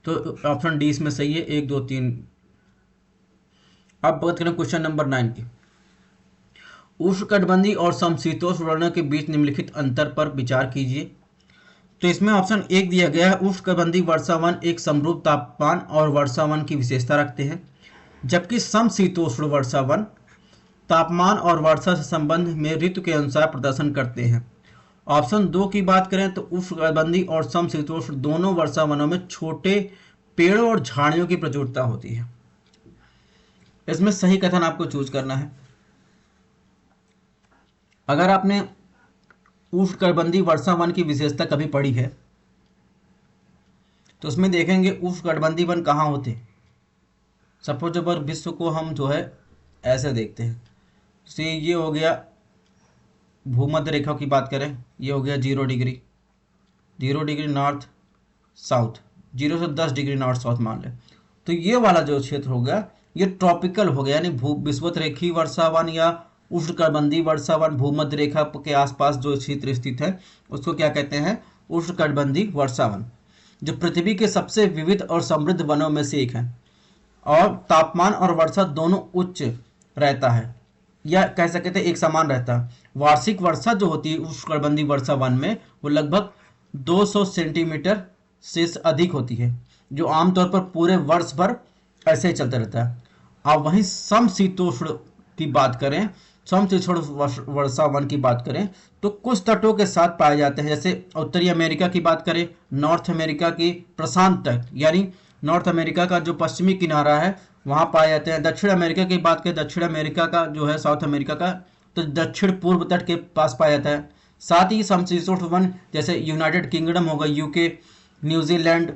Speaker 1: तो ऑप्शन डी इसमें सही है, 1 2 3। अब बात करें क्वेश्चन नंबर 9 की। उष्णकटिबंधीय और समशीतोष्ण वर्णों के बीच निम्नलिखित अंतर पर विचार कीजिए। तो इसमें ऑप्शन 1 दिया गया है, उष्णकटिबंधीय वर्षावन एक समरूप तापमान और वर्षावन की विशेषता रखते हैं, जबकि समशीतोष्ण वर्षावन तापमान और वर्षा से संबंध में ऋतु के अनुसार प्रदर्शन करते हैं। ऑप्शन 2 की बात करें तो उष्णकटिबंधीय और समशीतोष्ण दोनों वर्षावनों में छोटे पेड़ों और झाड़ियों की प्रचुरता होती है। इसमें सही कथन आपको चूज करना है। अगर आपने उष्णकटिबंधीय वर्षावन की विशेषता कभी पढ़ी है तो उसमें देखेंगे उष्णकटिबंधीय वन कहाँ होते। सपोज अगर विश्व को हम जो है ऐसे देखते हैं, जैसे ये हो गया भूमध्य रेखा की बात करें, ये हो गया 0 डिग्री, 0 डिग्री नॉर्थ साउथ, 0 से 10 डिग्री नॉर्थ साउथ मान लें, तो ये वाला जो क्षेत्र हो गया ये ट्रॉपिकल हो गया, यानी विषुवत रेखीय वर्षावन या उष्णकटिबंधीय वर्षावन भूमध्य रेखा के आसपास जो क्षेत्र स्थित है उसको क्या कहते हैं, उष्णकटिबंधीय वर्षावन, जो पृथ्वी के सबसे विविध और समृद्ध वनों में से एक है और तापमान और वर्षा दोनों उच्च रहता है, या कह सकते थे एक समान रहता है। वार्षिक वर्षा जो होती है उष्णकटिबंधीय वर्षावन में वो लगभग 200 सेंटीमीटर से अधिक होती है, जो आमतौर पर पूरे वर्ष भर ऐसे ही चलता रहता है। अब वहीं समशीतोष्ण की बात करें, समशीतोष्ण वर्षावन की बात करें तो कुछ तटों के साथ पाए जाते हैं, जैसे उत्तरी अमेरिका की बात करें, नॉर्थ अमेरिका की प्रशांत तट, यानी नॉर्थ अमेरिका का जो पश्चिमी किनारा है वहाँ पाए जाते हैं। दक्षिण अमेरिका की बात करें, दक्षिण अमेरिका का जो है साउथ अमेरिका का, तो दक्षिण पूर्व तट के पास पाया जाता है। साथ ही समशीतोष्ण वन जैसे यूनाइटेड किंगडम होगा, यूके, न्यूजीलैंड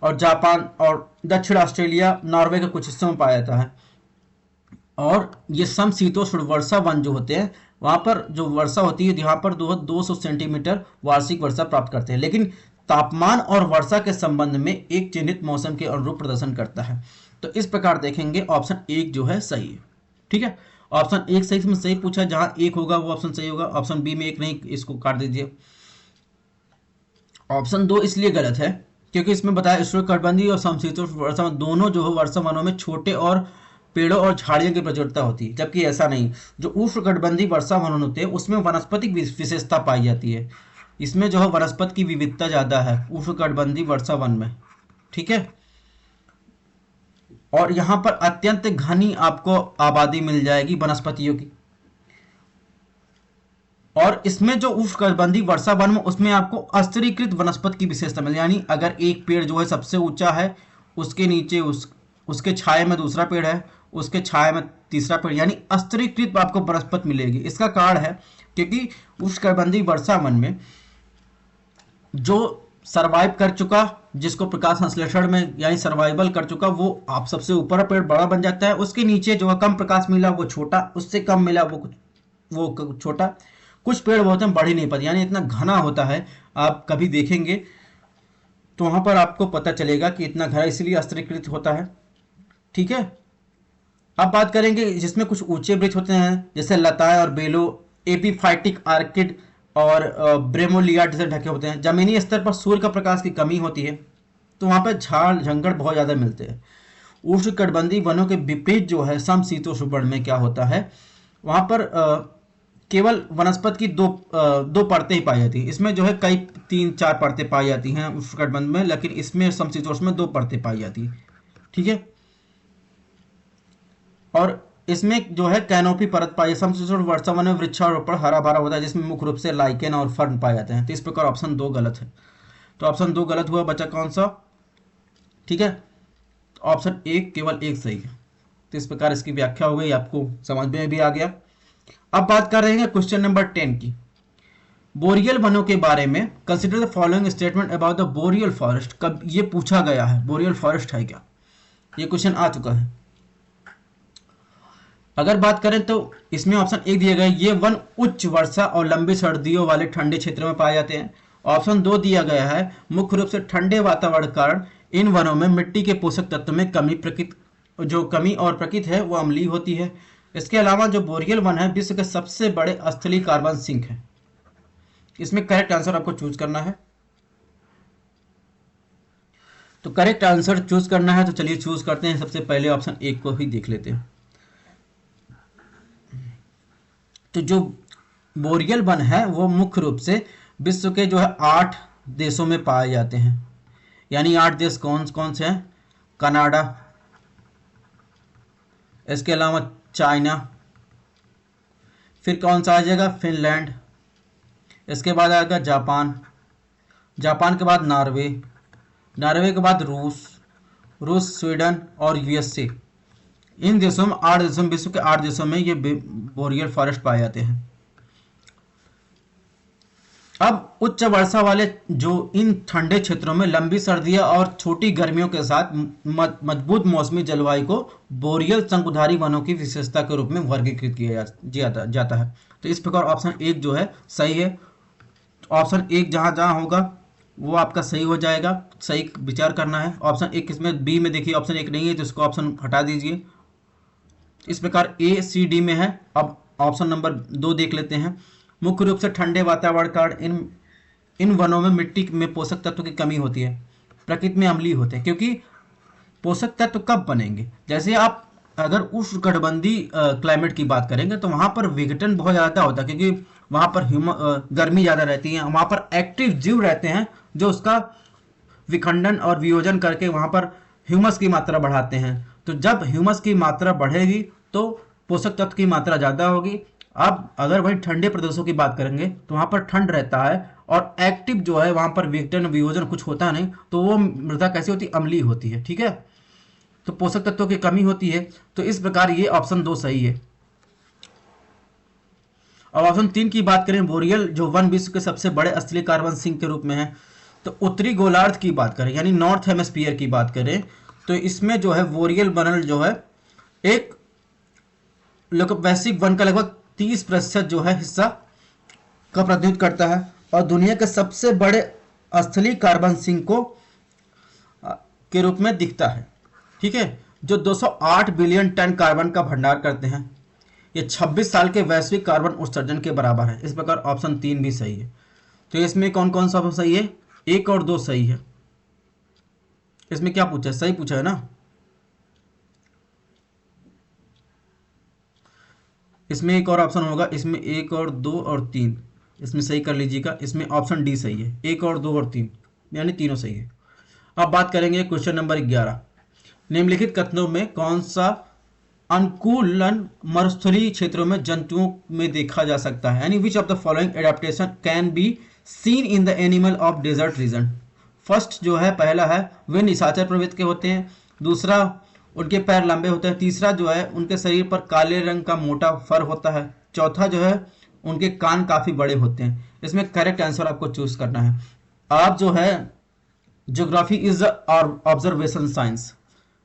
Speaker 1: और जापान और दक्षिण ऑस्ट्रेलिया, नॉर्वे के कुछ हिस्सों में पाया जाता है। और ये समशीतोष्ण वर्षा वन जो होते हैं वहाँ पर जो वर्षा होती है यहाँ पर 200 सेंटीमीटर वार्षिक वर्षा प्राप्त करते हैं, लेकिन तापमान और वर्षा के संबंध में एक चिन्हित मौसम के अनुरूप प्रदर्शन करता है। तो इस प्रकार देखेंगे ऑप्शन 1 जो है सही है। ठीक है, ऑप्शन 1 सही में सही पूछा, जहां 1 होगा वो ऑप्शन सही होगा। ऑप्शन बी में 1 नहीं, इसको काट दीजिए। ऑप्शन 2 इसलिए गलत है क्योंकि इसमें बताया उष्णकटिबंधीय और समशीतोष्ण वर्षावन दोनों जो है वर्षावनों में छोटे और पेड़ों और झाड़ियों की प्रचुरता होती है, जबकि ऐसा नहीं। जो उष्णकटिबंधीय वर्षावन होते हैं उसमें वनस्पतिक विशेषता पाई जाती है, इसमें जो है वनस्पति की विविधता ज्यादा है उष्णकटिबंधीय वर्षावन में। ठीक है, और यहाँ पर अत्यंत घनी आपको आबादी मिल जाएगी वनस्पतियों की। और इसमें जो उष्णकटिबंधीय वर्षावन में उसमें आपको अस्थिरीकृत वनस्पति की विशेषता मिल, यानी अगर एक पेड़ जो है सबसे ऊंचा है, उसके नीचे उसके छाया में दूसरा पेड़ है, उसके छाया में तीसरा पेड़, यानी अस्थिरीकृत आपको वनस्पति मिलेगी। इसका कारण है क्योंकि उष्णकटिबंधीय वर्षावन में जो सरवाइव कर चुका, जिसको प्रकाश संश्लेषण में यानी सर्वाइवल कर चुका, वो आप सबसे ऊपर पेड़ बड़ा बन जाता है। उसके नीचे जो है कम प्रकाश मिला वो छोटा, उससे कम मिला वो छोटा। कुछ पेड़ होते हैं बढ़ ही नहीं पाते, यानी इतना घना होता है। आप कभी देखेंगे तो वहां पर आपको पता चलेगा कि इतना घना इसलिए अस्थिरीकृत होता है। ठीक है, अब बात करेंगे जिसमें कुछ ऊंचे वृक्ष होते हैं जैसे लताएं और बेलो, एपीफाइटिक आर्किड और ब्रेमोलियाड से ढके होते हैं। जमीनी स्तर पर सूर्य का प्रकाश की कमी होती है तो वहां पर झाड़ झंगड़ बहुत ज्यादा मिलते हैं। उष्णकटिबंधीय वनों के विपरीत जो है समशीतोष्ण वन में क्या होता है, वहां पर केवल वनस्पति की दो परतें ही पाई जाती है। इसमें जो है कई 3-4 परतें पाई जाती हैं उष्णकटिबंध में, लेकिन इसमें समशीतोष्ण में 2 परतें पाई जाती है। ठीक है, और इसमें जो है कैनोपी परत पाई, समशीतोष्ण वर्षावन में वृक्षारोपण हरा भरा होता है जिसमें मुख्य रूप से लाइकेन और फर्न पाए जाते हैं। तो इस प्रकार ऑप्शन 2 गलत है। तो ऑप्शन 2 गलत हुआ, बचा कौन सा? ठीक है, ऑप्शन 1 केवल 1 सही है। तो इस प्रकार इसकी व्याख्या हो गई, आपको समझ में भी आ गया। अब बात कर रहे हैं क्वेश्चन नंबर 10 की, बोरियल वनों के बारे में। Consider the following statement about the boreal forest. कब ये पूछा गया है, बोरियल फॉरेस्ट है क्या, ये क्वेश्चन आ चुका है। अगर बात करें तो इसमें ऑप्शन 1 दिया गया है, ये वन उच्च वर्षा और लंबी सर्दियों वाले ठंडे क्षेत्रों में पाए जाते हैं। ऑप्शन 2 दिया गया है, मुख्य रूप से ठंडे वातावरण के कारण इन वनों में मिट्टी के पोषक तत्व में कमी और प्रकृति है वो अम्लीय होती है। इसके अलावा जो बोरियल वन है विश्व के सबसे बड़े स्थलीय कार्बन सिंक है। इसमें करेक्ट आंसर आपको चूज करना है। तो करेक्ट आंसर चूज करना है तो चलिए चूज करते हैं। सबसे पहले ऑप्शन एक को ही देख लेते हैं। तो जो बोरियल वन है वो मुख्य रूप से विश्व के जो है 8 देशों में पाए जाते हैं। यानी 8 देश कौन कौन से हैं? कनाडा, इसके अलावा चाइना, फिर कौन सा आ जाएगा? फिनलैंड, इसके बाद आएगा जापान, जापान के बाद नॉर्वे, नॉर्वे के बाद रूस, रूस, स्वीडन और यूएसए। इन देशों में 8 देशों में, विश्व के 8 देशों में ये बोरियल फॉरेस्ट पाए जाते हैं। अब उच्च वर्षा वाले जो इन ठंडे क्षेत्रों में लंबी सर्दियां और छोटी गर्मियों के साथ मजबूत मौसमी जलवायु को बोरियल शंकुधारी वनों की विशेषता के रूप में वर्गीकृत किया जाता है। तो इस प्रकार ऑप्शन एक जो है सही है। ऑप्शन एक जहां जहां होगा वो आपका सही हो जाएगा, सही विचार करना है। ऑप्शन एक इसमें बी में देखिए ऑप्शन एक नहीं है तो इसको ऑप्शन हटा दीजिए। इस प्रकार ए सी डी में है। अब ऑप्शन नंबर 2 देख लेते हैं। मुख्य रूप से ठंडे वातावरण का इन वनों में मिट्टी में पोषक तत्व की कमी होती है, प्रकृति में अम्लीय होते हैं। क्योंकि पोषक तत्व कब बनेंगे? जैसे आप अगर उष्णकटिबंधीय क्लाइमेट की बात करेंगे तो वहां पर विघटन बहुत ज़्यादा होता है, क्योंकि वहां पर गर्मी ज़्यादा रहती है, वहां पर एक्टिव जीव रहते हैं जो उसका विखंडन और वियोजन करके वहां पर ह्यूमस की मात्रा बढ़ाते हैं। तो जब ह्यूमस की मात्रा बढ़ेगी तो पोषक तत्व की मात्रा ज़्यादा होगी। अब अगर वही ठंडे प्रदेशों की बात करेंगे तो वहां पर ठंड रहता है और एक्टिव जो है वहां पर विघटन वियोजन कुछ होता नहीं, तो वो मृदा कैसी होती है? अम्लीय होती है। ठीक है, तो पोषक तत्वों की कमी होती है। तो इस प्रकार ये ऑप्शन 2 सही है। अब ऑप्शन 3 की बात करें, बोरियल जो वन विश्व के सबसे बड़े स्थलीय कार्बन सिंक के रूप में है। तो उत्तरी गोलार्ध की बात करें यानी नॉर्थ हेमिस्फीयर की बात करें तो इसमें जो है बोरियल वन जो है एक वैश्विक वन का लगभग 30% जो है हिस्सा का प्रतिनिधित्व करता है और दुनिया के सबसे बड़े स्थलीय कार्बन सिंक को के रूप में दिखता है। ठीक है, जो 208 बिलियन टन कार्बन का भंडार करते हैं। ये 26 साल के वैश्विक कार्बन उत्सर्जन के बराबर है। इस प्रकार ऑप्शन 3 भी सही है। तो इसमें कौन कौन सा ऑप्शन सही है? 1 और 2 सही है। इसमें क्या पूछा है? सही पूछा है ना। इसमें एक और ऑप्शन होगा, इसमें 1 और 2 और 3 इसमें सही कर लीजिएगा। इसमें ऑप्शन डी सही है, 1 और 2 और 3 यानी तीनों सही है। अब बात करेंगे क्वेश्चन नंबर 11। निम्नलिखित कथनों में कौन सा अनुकूलन मरुस्थलीय क्षेत्रों में जंतुओं में देखा जा सकता है? यानी which of the following adaptation can be seen in the animal of desert region? First जो है, पहला है वे निशाचर प्रवृत्ति के होते हैं। दूसरा, उनके पैर लंबे होते हैं। तीसरा जो है, उनके शरीर पर काले रंग का मोटा फर होता है। चौथा जो है, उनके कान काफी बड़े होते हैं। इसमें करेक्ट आंसर आपको चूज करना है। आप जो है, geography is observation science,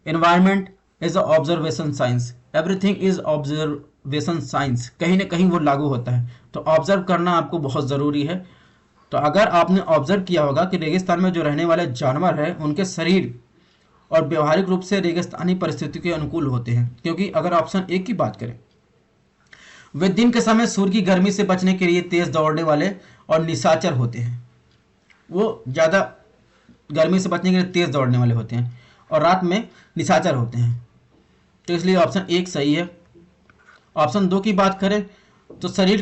Speaker 1: environment is observation science, everything is observation science, कहीं ना कहीं वो लागू होता है। तो ऑब्जर्व करना आपको बहुत जरूरी है। तो अगर आपने ऑब्जर्व किया होगा कि रेगिस्तान में जो रहने वाले जानवर हैं उनके शरीर और व्यवहारिक रूप से रेगिस्तानी परिस्थिति के अनुकूल होते हैं। क्योंकि अगर ऑप्शन एक की बात करें, वे दिन के समय सूर्य की गर्मी से बचने के लिए तेज दौड़ने वाले और निशाचर होते हैं। वो ज़्यादा गर्मी से बचने के लिए तेज दौड़ने वाले होते हैं और रात में निशाचर होते हैं। तो इसलिए ऑप्शन एक सही है। ऑप्शन 2 की बात करें तो शरीर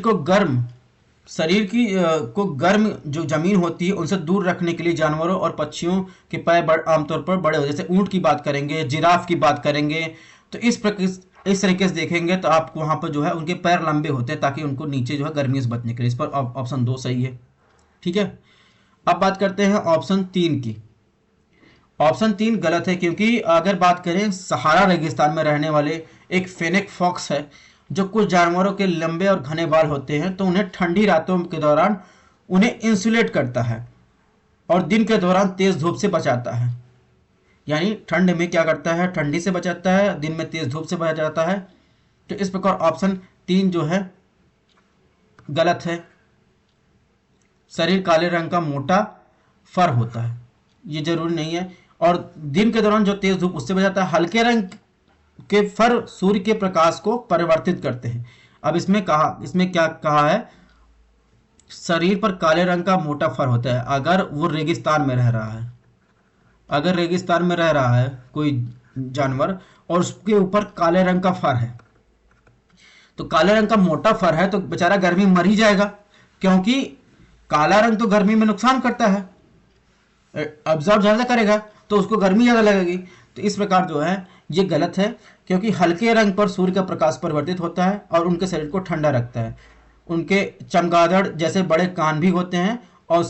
Speaker 1: की को गर्म जो जमीन होती है उनसे दूर रखने के लिए जानवरों और पक्षियों के पैर आमतौर पर बड़े होते हैं। जैसे ऊंट की बात करेंगे, जिराफ की बात करेंगे, तो इस तरीके से देखेंगे तो आपको वहां पर जो है उनके पैर लंबे होते हैं ताकि उनको नीचे जो है गर्मी से बचने के लिए। इस पर ऑप्शन 2 सही है। ठीक है, अब बात करते हैं ऑप्शन 3 की। ऑप्शन 3 गलत है, क्योंकि अगर बात करें सहारा रेगिस्तान में रहने वाले एक फेनेक फॉक्स है जो कुछ जानवरों के लंबे और घने बाल होते हैं, तो उन्हें ठंडी रातों के दौरान उन्हें इंसुलेट करता है और दिन के दौरान तेज धूप से बचाता है। यानी ठंड में क्या करता है? ठंडी से बचाता है, दिन में तेज धूप से बचाता है। तो इस प्रकार ऑप्शन 3 जो है गलत है। शरीर काले रंग का मोटा फर होता है, ये जरूरी नहीं है। और दिन के दौरान जो तेज धूप उससे बचाता है। हल्के रंग के फर सूर्य के प्रकाश को परिवर्तित करते हैं। अब इसमें क्या कहा है, शरीर पर काले रंग का मोटा फर होता है। अगर वो रेगिस्तान में रह रहा है, अगर रेगिस्तान में रह रहा है कोई जानवर और उसके ऊपर काले रंग का फर है, तो काले रंग का मोटा फर है तो बेचारा गर्मी मर ही जाएगा, क्योंकि काला रंग तो गर्मी में नुकसान करता है, ऑब्जर्व ज्यादा करेगा तो उसको गर्मी ज्यादा लगेगी। तो इस प्रकार जो है ये गलत है, क्योंकि हल्के रंग पर सूर्य का प्रकाश परिवर्तित होता है और उनके शरीर को ठंडा रखता है। उनके चमगादड़ जैसे बड़े कान भी होते हैं। और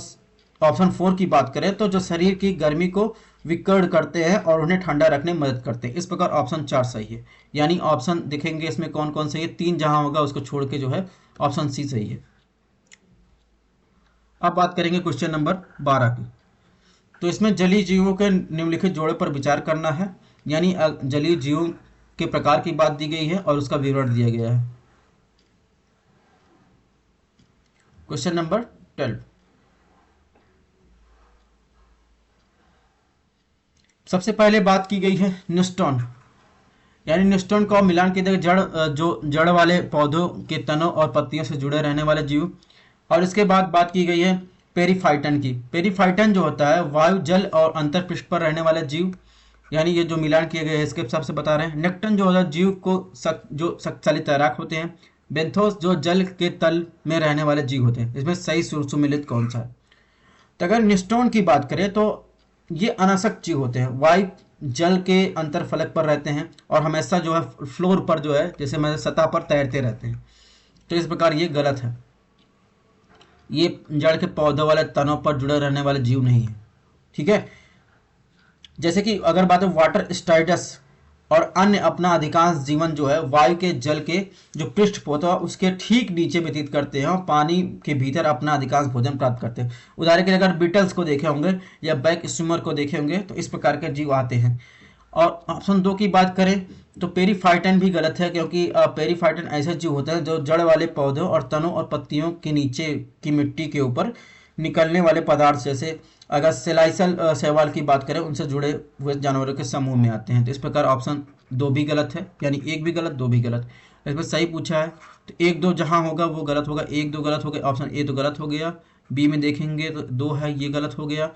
Speaker 1: ऑप्शन 4 की बात करें तो जो शरीर की गर्मी को विकर्ण करते हैं और उन्हें ठंडा रखने में मदद करते हैं। इस प्रकार ऑप्शन 4 सही है। यानी ऑप्शन देखेंगे इसमें कौन कौन सही है, 3 जहां होगा उसको छोड़ के जो है ऑप्शन सी सही है। अब बात करेंगे क्वेश्चन नंबर 12 की। तो इसमें जलीय जीवों के निम्नलिखित जोड़े पर विचार करना है, यानी जलीय जीवों के प्रकार की बात दी गई है और उसका विवरण दिया गया है। क्वेश्चन नंबर 12, सबसे पहले बात की गई है न्यूस्टोन, यानी न्यूस्टोन का मिलान किया गया जड़ वाले पौधों के तनों और पत्तियों से जुड़े रहने वाले जीव। और इसके बाद बात की गई है पेरीफाइटन की। पेरीफाइटन जो होता है वायु, जल और अंतरपृष्ठ पर रहने वाले जीव, यानी ये जो मिलान किए गए हैं इसके हिसाब से बता रहे हैं। नेक्टन जो होता है जीव को जो शक्तिशाली तैराक होते हैं। बेंथोस जो जल के तल में रहने वाले जीव होते हैं। इसमें सही सुमेलित कौन सा है? तो अगर न्यूस्टोन की बात करें तो ये अनासक्त जीव होते हैं, वायु जल के अंतरफलक पर रहते हैं और हमेशा जो है फ्लोर पर जो है जैसे मैं सतह पर तैरते रहते हैं। तो इस प्रकार ये गलत है, ये जड़ के पौधों वाले तनों पर जुड़े रहने वाले जीव नहीं है। ठीक है, जैसे कि अगर बात है वाटर स्टाइडस और अन्य अपना अधिकांश जीवन जो है वायु के जल के जो पृष्ठ पोता उसके ठीक नीचे व्यतीत करते हैं और पानी के भीतर अपना अधिकांश भोजन प्राप्त करते हैं। उदाहरण के लिए अगर बीटल्स को देखे होंगे या बैक स्विमर को देखे होंगे तो इस प्रकार के जीव आते हैं। और ऑप्शन 2 की बात करें तो पेरीफाइटन भी गलत है, क्योंकि पेरीफाइटन ऐसे जीव होते हैं जो जड़ वाले पौधों और तनों और पत्तियों के नीचे की मिट्टी के ऊपर निकलने वाले पदार्थ, जैसे अगर सेलाइसल शैवाल की बात करें उनसे जुड़े हुए जानवरों के समूह में आते हैं। तो इस प्रकार ऑप्शन 2 भी गलत है, यानी 1 भी गलत 2 भी गलत। इसमें सही पूछा है तो 1 2 जहां होगा वो गलत होगा, 1 2 गलत हो गया, ऑप्शन ए तो गलत हो गया। बी में देखेंगे तो 2 है, ये गलत हो गया।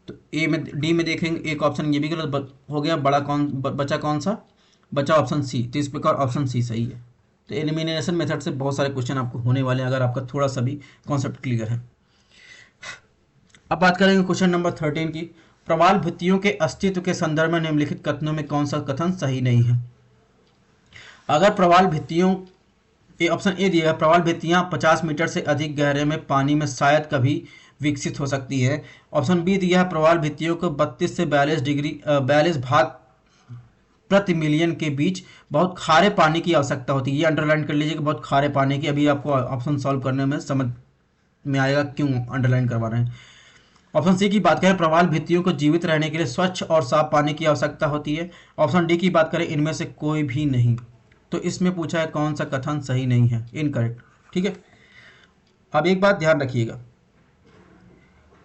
Speaker 1: तो ए में डी में देखेंगे एक ऑप्शन ये भी गलत हो गया। बचा कौन सा? बचा ऑप्शन सी। तो इस प्रकार ऑप्शन सी सही है। तो एलिमिनेशन मेथड से बहुत सारे क्वेश्चन आपको होने वाले हैं अगर आपका थोड़ा सा भी कॉन्सेप्ट क्लियर है। अब बात करेंगे क्वेश्चन नंबर 13 की। प्रवाल भित्तियों के अस्तित्व के संदर्भ में निम्नलिखित कथनों में कौन सा कथन सही नहीं है? अगर प्रवाल भित्तियों, ऑप्शन ए दिया है, प्रवाल भित्तियां 50 मीटर से अधिक गहरे में पानी में शायद कभी विकसित हो सकती है। ऑप्शन बी दिया है, प्रवाल भित्तियों को 32 से 42 भाग प्रति मिलियन के बीच बहुत खारे पानी की आवश्यकता होती है। ये अंडरलाइन कर लीजिए कि बहुत खारे पानी की, अभी आपको ऑप्शन सॉल्व करने में समझ में आएगा क्यों अंडरलाइन करवा रहे हैं। ऑप्शन सी की बात करें, प्रवाल भित्तियों को जीवित रहने के लिए स्वच्छ और साफ पानी की आवश्यकता होती है। ऑप्शन डी की बात करें, इनमें से कोई भी नहीं। तो इसमें पूछा है कौन सा कथन सही नहीं है, इनकरेक्ट। ठीक है, अब एक बात ध्यान रखिएगा,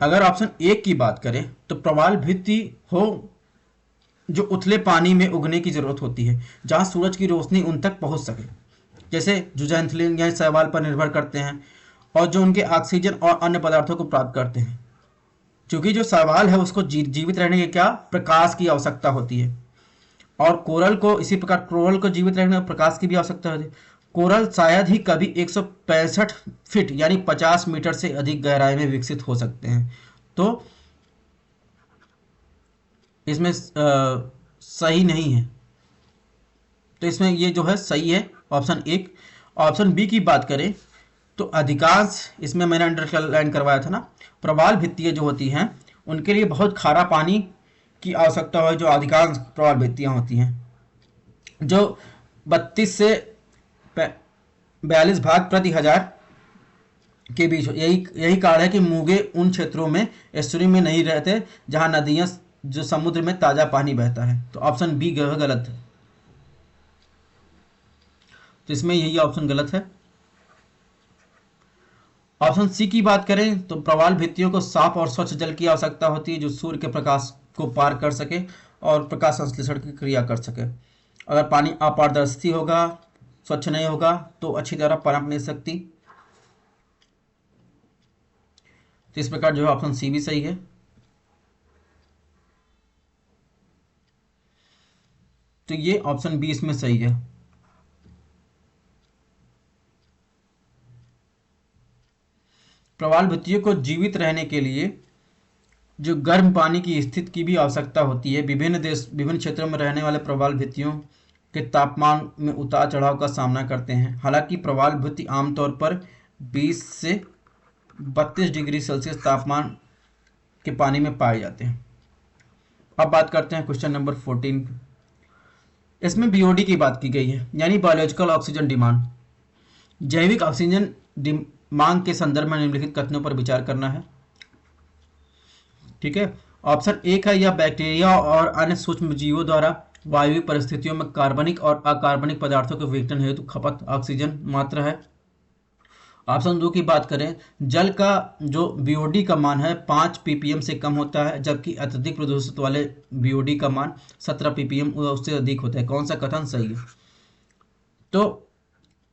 Speaker 1: अगर ऑप्शन ए की बात करें तो प्रवाल भित्ति हो जो उथले पानी में उगने की जरूरत होती है, जहां सूरज की रोशनी उन तक पहुंच सके, जैसे जुजैंथलिन या शैवाल पर निर्भर करते हैं, और जो उनके ऑक्सीजन और अन्य पदार्थों को प्राप्त करते हैं। क्योंकि जो शैवाल है उसको जीवित रहने के क्या प्रकाश की आवश्यकता होती है, और कोरल को इसी प्रकार कोरल को जीवित रहने में प्रकाश की भी आवश्यकता होती है। कोरल शायद ही कभी 165 फीट यानी 50 मीटर से अधिक गहराई में विकसित हो सकते हैं। तो इसमें सही नहीं है, तो इसमें ये जो है सही है ऑप्शन 1। ऑप्शन बी की बात करें तो अधिकांश, इसमें मैंने अंडरलाइन करवाया था ना, प्रवाल भित्तियां जो होती हैं उनके लिए बहुत खारा पानी की आवश्यकता है, जो अधिकांश प्रवाल भित्तियां होती हैं, जो 32 से 42 भाग प्रति हजार के बीच। यही कारण है कि मूंगे उन क्षेत्रों में एस्चुरी में नहीं रहते जहां नदियां जो समुद्र में ताजा पानी बहता है। तो ऑप्शन बी गलत है, तो इसमें यही ऑप्शन गलत है। ऑप्शन सी की बात करें तो प्रवाल भित्तियों को साफ और स्वच्छ जल की आवश्यकता होती है, जो सूर्य के प्रकाश को पार कर सके और प्रकाश संश्लेषण की क्रिया कर सके। अगर पानी अपारदर्शी होगा, स्वच्छ नहीं होगा, तो अच्छी तरह पनप नहीं सकती। तो इस प्रकार जो है ऑप्शन सी भी सही है। तो ये ऑप्शन बी इसमें सही है। प्रवाल भित्तियों को जीवित रहने के लिए जो गर्म पानी की स्थिति की भी आवश्यकता होती है। विभिन्न क्षेत्रों में रहने वाले प्रवाल भित्तियों के तापमान में उतार चढ़ाव का सामना करते हैं। हालांकि प्रवाल भित्ति आमतौर पर 20 से 32 डिग्री सेल्सियस तापमान के पानी में पाए जाते हैं। अब बात करते हैं क्वेश्चन नंबर 14। इसमें बीओडी की बात की गई है, यानी बायोलॉजिकल ऑक्सीजन डिमांड। जैविक ऑक्सीजन मांग के संदर्भ में निम्नलिखित कथनों पर विचार करना है। ठीक है, ऑप्शन एक है, यह बैक्टीरिया और अन्य सूक्ष्म जीवों द्वारा वायवीय परिस्थितियों में कार्बनिक और अकार्बनिक पदार्थों के विघटन हेतु खपत ऑक्सीजन मात्रा है। ऑप्शन दो की बात करें, जल का जो बीओडी का मान है 5 ppm से कम होता है, जबकि अत्यधिक प्रदूषित वाले बीओडी का मान 17 ppm उससे अधिक होता है। कौन सा कथन सही है? तो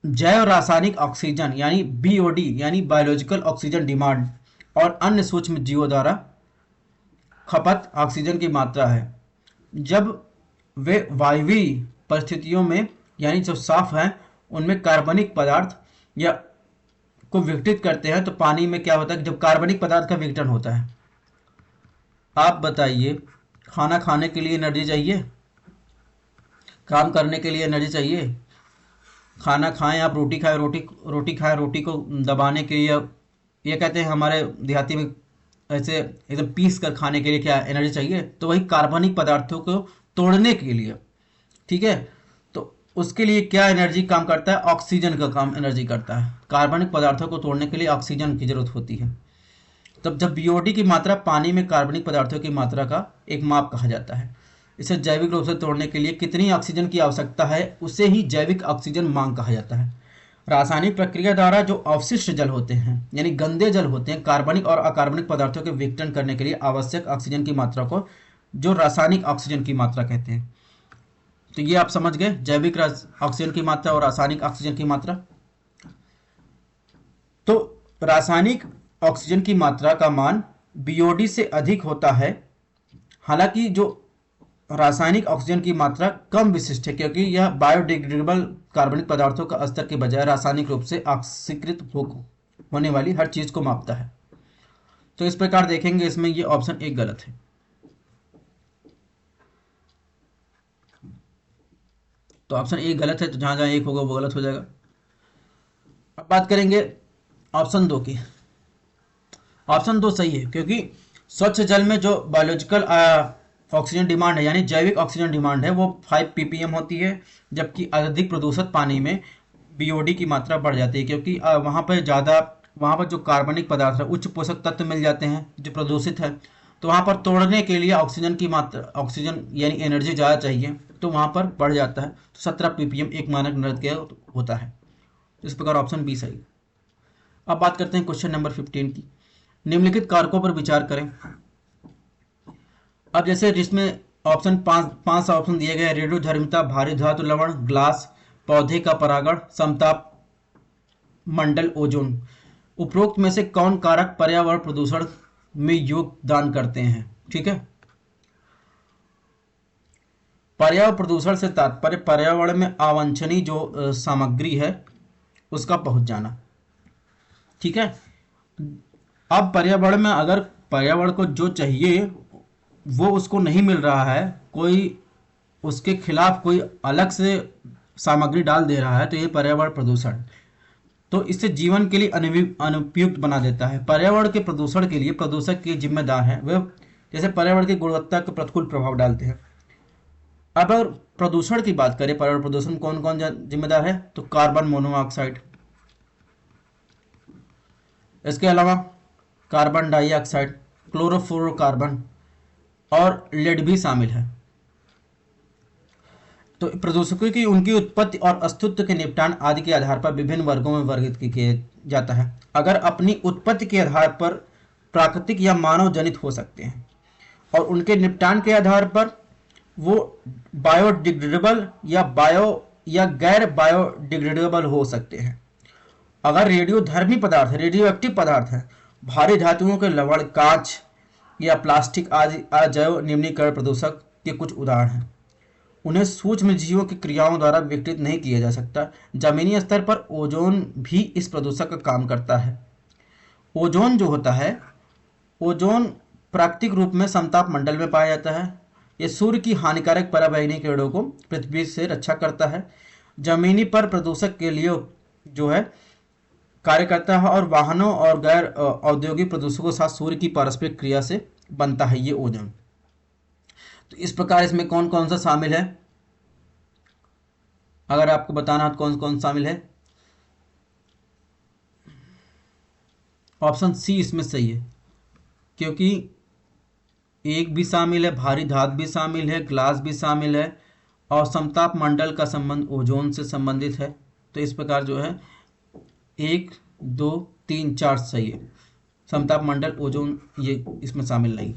Speaker 1: जैव रासायनिक ऑक्सीजन यानी बीओडी यानी बायोलॉजिकल ऑक्सीजन डिमांड और अन्य सूक्ष्म जीवों द्वारा खपत ऑक्सीजन की मात्रा है जब वे वायवीय परिस्थितियों में यानी जो साफ हैं उनमें कार्बनिक पदार्थ या को विघटित करते हैं। तो पानी में क्या होता है, जब कार्बनिक पदार्थ का विघटन होता है। आप बताइए, खाना खाने के लिए एनर्जी चाहिए, काम करने के लिए एनर्जी चाहिए। खाना खाएं, आप रोटी खाएं, रोटी खाएं, रोटी को दबाने के लिए, ये कहते हैं हमारे देहाती में ऐसे एकदम पीस कर खाने के लिए क्या एनर्जी चाहिए, तो वही कार्बनिक पदार्थों को तोड़ने के लिए। ठीक है, तो उसके लिए क्या एनर्जी काम करता है? ऑक्सीजन का काम एनर्जी करता है। कार्बनिक पदार्थों को तोड़ने के लिए ऑक्सीजन की जरूरत होती है। तब जब बीओडी की मात्रा पानी में कार्बनिक पदार्थों की मात्रा का एक माप कहा जाता है। इसे जैविक रूप से तोड़ने के लिए कितनी ऑक्सीजन की आवश्यकता है, उसे ही जैविक ऑक्सीजन मांग कहा जाता है। रासायनिक प्रक्रिया द्वारा जो अवशिष्ट जल होते हैं यानी गंदे जल होते हैं, कार्बनिक और अकार्बनिक पदार्थों के विघटन करने के लिए आवश्यक ऑक्सीजन की मात्रा को जो रासायनिक ऑक्सीजन की मात्रा कहते हैं। तो ये आप समझ गए, जैविक ऑक्सीजन की मात्रा और रासायनिक ऑक्सीजन की मात्रा। तो रासायनिक ऑक्सीजन की मात्रा का मान बीओडी से अधिक होता है। हालांकि जो रासायनिक ऑक्सीजन की मात्रा कम विशिष्ट है, क्योंकि यह बायोडिग्रेडेबल कार्बनिक पदार्थों का स्तर के बजाय रासायनिक रूप से ऑक्सीकृत होने वाली हर चीज को मापता है। तो इस प्रकार देखेंगे, इसमें ये ऑप्शन एक गलत है। तो ऑप्शन एक गलत है, तो जहां जहां एक होगा वो गलत हो जाएगा। अब बात करेंगे ऑप्शन दो की। ऑप्शन दो सही है, क्योंकि स्वच्छ जल में जो बायोलॉजिकल ऑक्सीजन डिमांड है यानी जैविक ऑक्सीजन डिमांड है वो 5 ppm होती है, जबकि अधिक प्रदूषित पानी में बीओडी की मात्रा बढ़ जाती है, क्योंकि वहाँ पर जो कार्बनिक पदार्थ है, उच्च पोषक तत्व मिल जाते हैं जो प्रदूषित है। तो वहाँ पर तोड़ने के लिए ऑक्सीजन की मात्रा, ऑक्सीजन यानी एनर्जी ज़्यादा चाहिए, तो वहाँ पर बढ़ जाता है। तो 17 ppm एक मानक नृत्य होता है। इस प्रकार ऑप्शन बी सही। अब बात करते हैं क्वेश्चन नंबर 15 की। निम्नलिखित कारकों पर विचार करें। अब जैसे जिसमें ऑप्शन पांच ऑप्शन दिए गए, रेडियोधर्मिता, भारी धातु लवण, ग्लास, पौधे का परागण, समताप मंडल, ओजोन। उपरोक्त में से कौन कारक पर्यावरण प्रदूषण में योगदान करते हैं? ठीक है, पर्यावरण प्रदूषण से तात्पर्य पर्यावरण में अवांछनीय जो सामग्री है उसका पहुंच जाना। ठीक है, अब पर्यावरण में अगर पर्यावरण को जो चाहिए वो उसको नहीं मिल रहा है, कोई उसके खिलाफ कोई अलग से सामग्री डाल दे रहा है, तो ये पर्यावरण प्रदूषण, तो इससे जीवन के लिए अनुपयुक्त बना देता है। पर्यावरण के प्रदूषण के लिए प्रदूषक के जिम्मेदार हैं वे, जैसे पर्यावरण की गुणवत्ता के प्रतिकूल प्रभाव डालते हैं। अब अगर प्रदूषण की बात करें, पर्यावरण प्रदूषण कौन कौन जिम्मेदार है, तो कार्बन मोनोऑक्साइड, इसके अलावा कार्बन डाइऑक्साइड, क्लोरोफ्लोरोकार्बन और लेड भी शामिल है। तो प्रदूषकों की उनकी उत्पत्ति और अस्तित्व के निपटान आदि के आधार पर विभिन्न वर्गों में वर्गीकृत किया जाता है। अगर अपनी उत्पत्ति के आधार पर प्राकृतिक या मानव जनित हो सकते हैं और उनके निपटान के आधार पर वो बायोडिग्रेडेबल या गैर बायोडिग्रेडेबल हो सकते हैं। अगर रेडियोधर्मी पदार्थ, रेडियोएक्टिव पदार्थ है, भारी धातुओं के लवण, कांच या प्लास्टिक आदि अजैव निम्नीकरण प्रदूषक के कुछ उदाहरण हैं। उन्हें सूक्ष्म जीवों की क्रियाओं द्वारा विघटित नहीं किया जा सकता। जमीनी स्तर पर ओजोन भी इस प्रदूषक का काम करता है। ओजोन जो होता है, ओजोन प्राकृतिक रूप में समताप मंडल में पाया जाता है। यह सूर्य की हानिकारक पराबैंगनी किरणों को पृथ्वी से रक्षा करता है। जमीनी पर प्रदूषक के लिए जो है कार्य करता है और वाहनों और गैर औद्योगिक प्रदूषकों के साथ सूर्य की पारस्परिक क्रिया से बनता है ये ओजोन। तो इस प्रकार इसमें कौन कौन सा शामिल है, अगर आपको बताना है तो कौन कौन शामिल है? ऑप्शन सी इसमें सही है, क्योंकि एक भी शामिल है, भारी धातु भी शामिल है, ग्लास भी शामिल है और समताप मंडल का संबंध ओजोन से संबंधित है। तो इस प्रकार जो है 1, 2, 3, 4 सही है। समताप मंडल, ओजोन ये इसमें शामिल नहीं।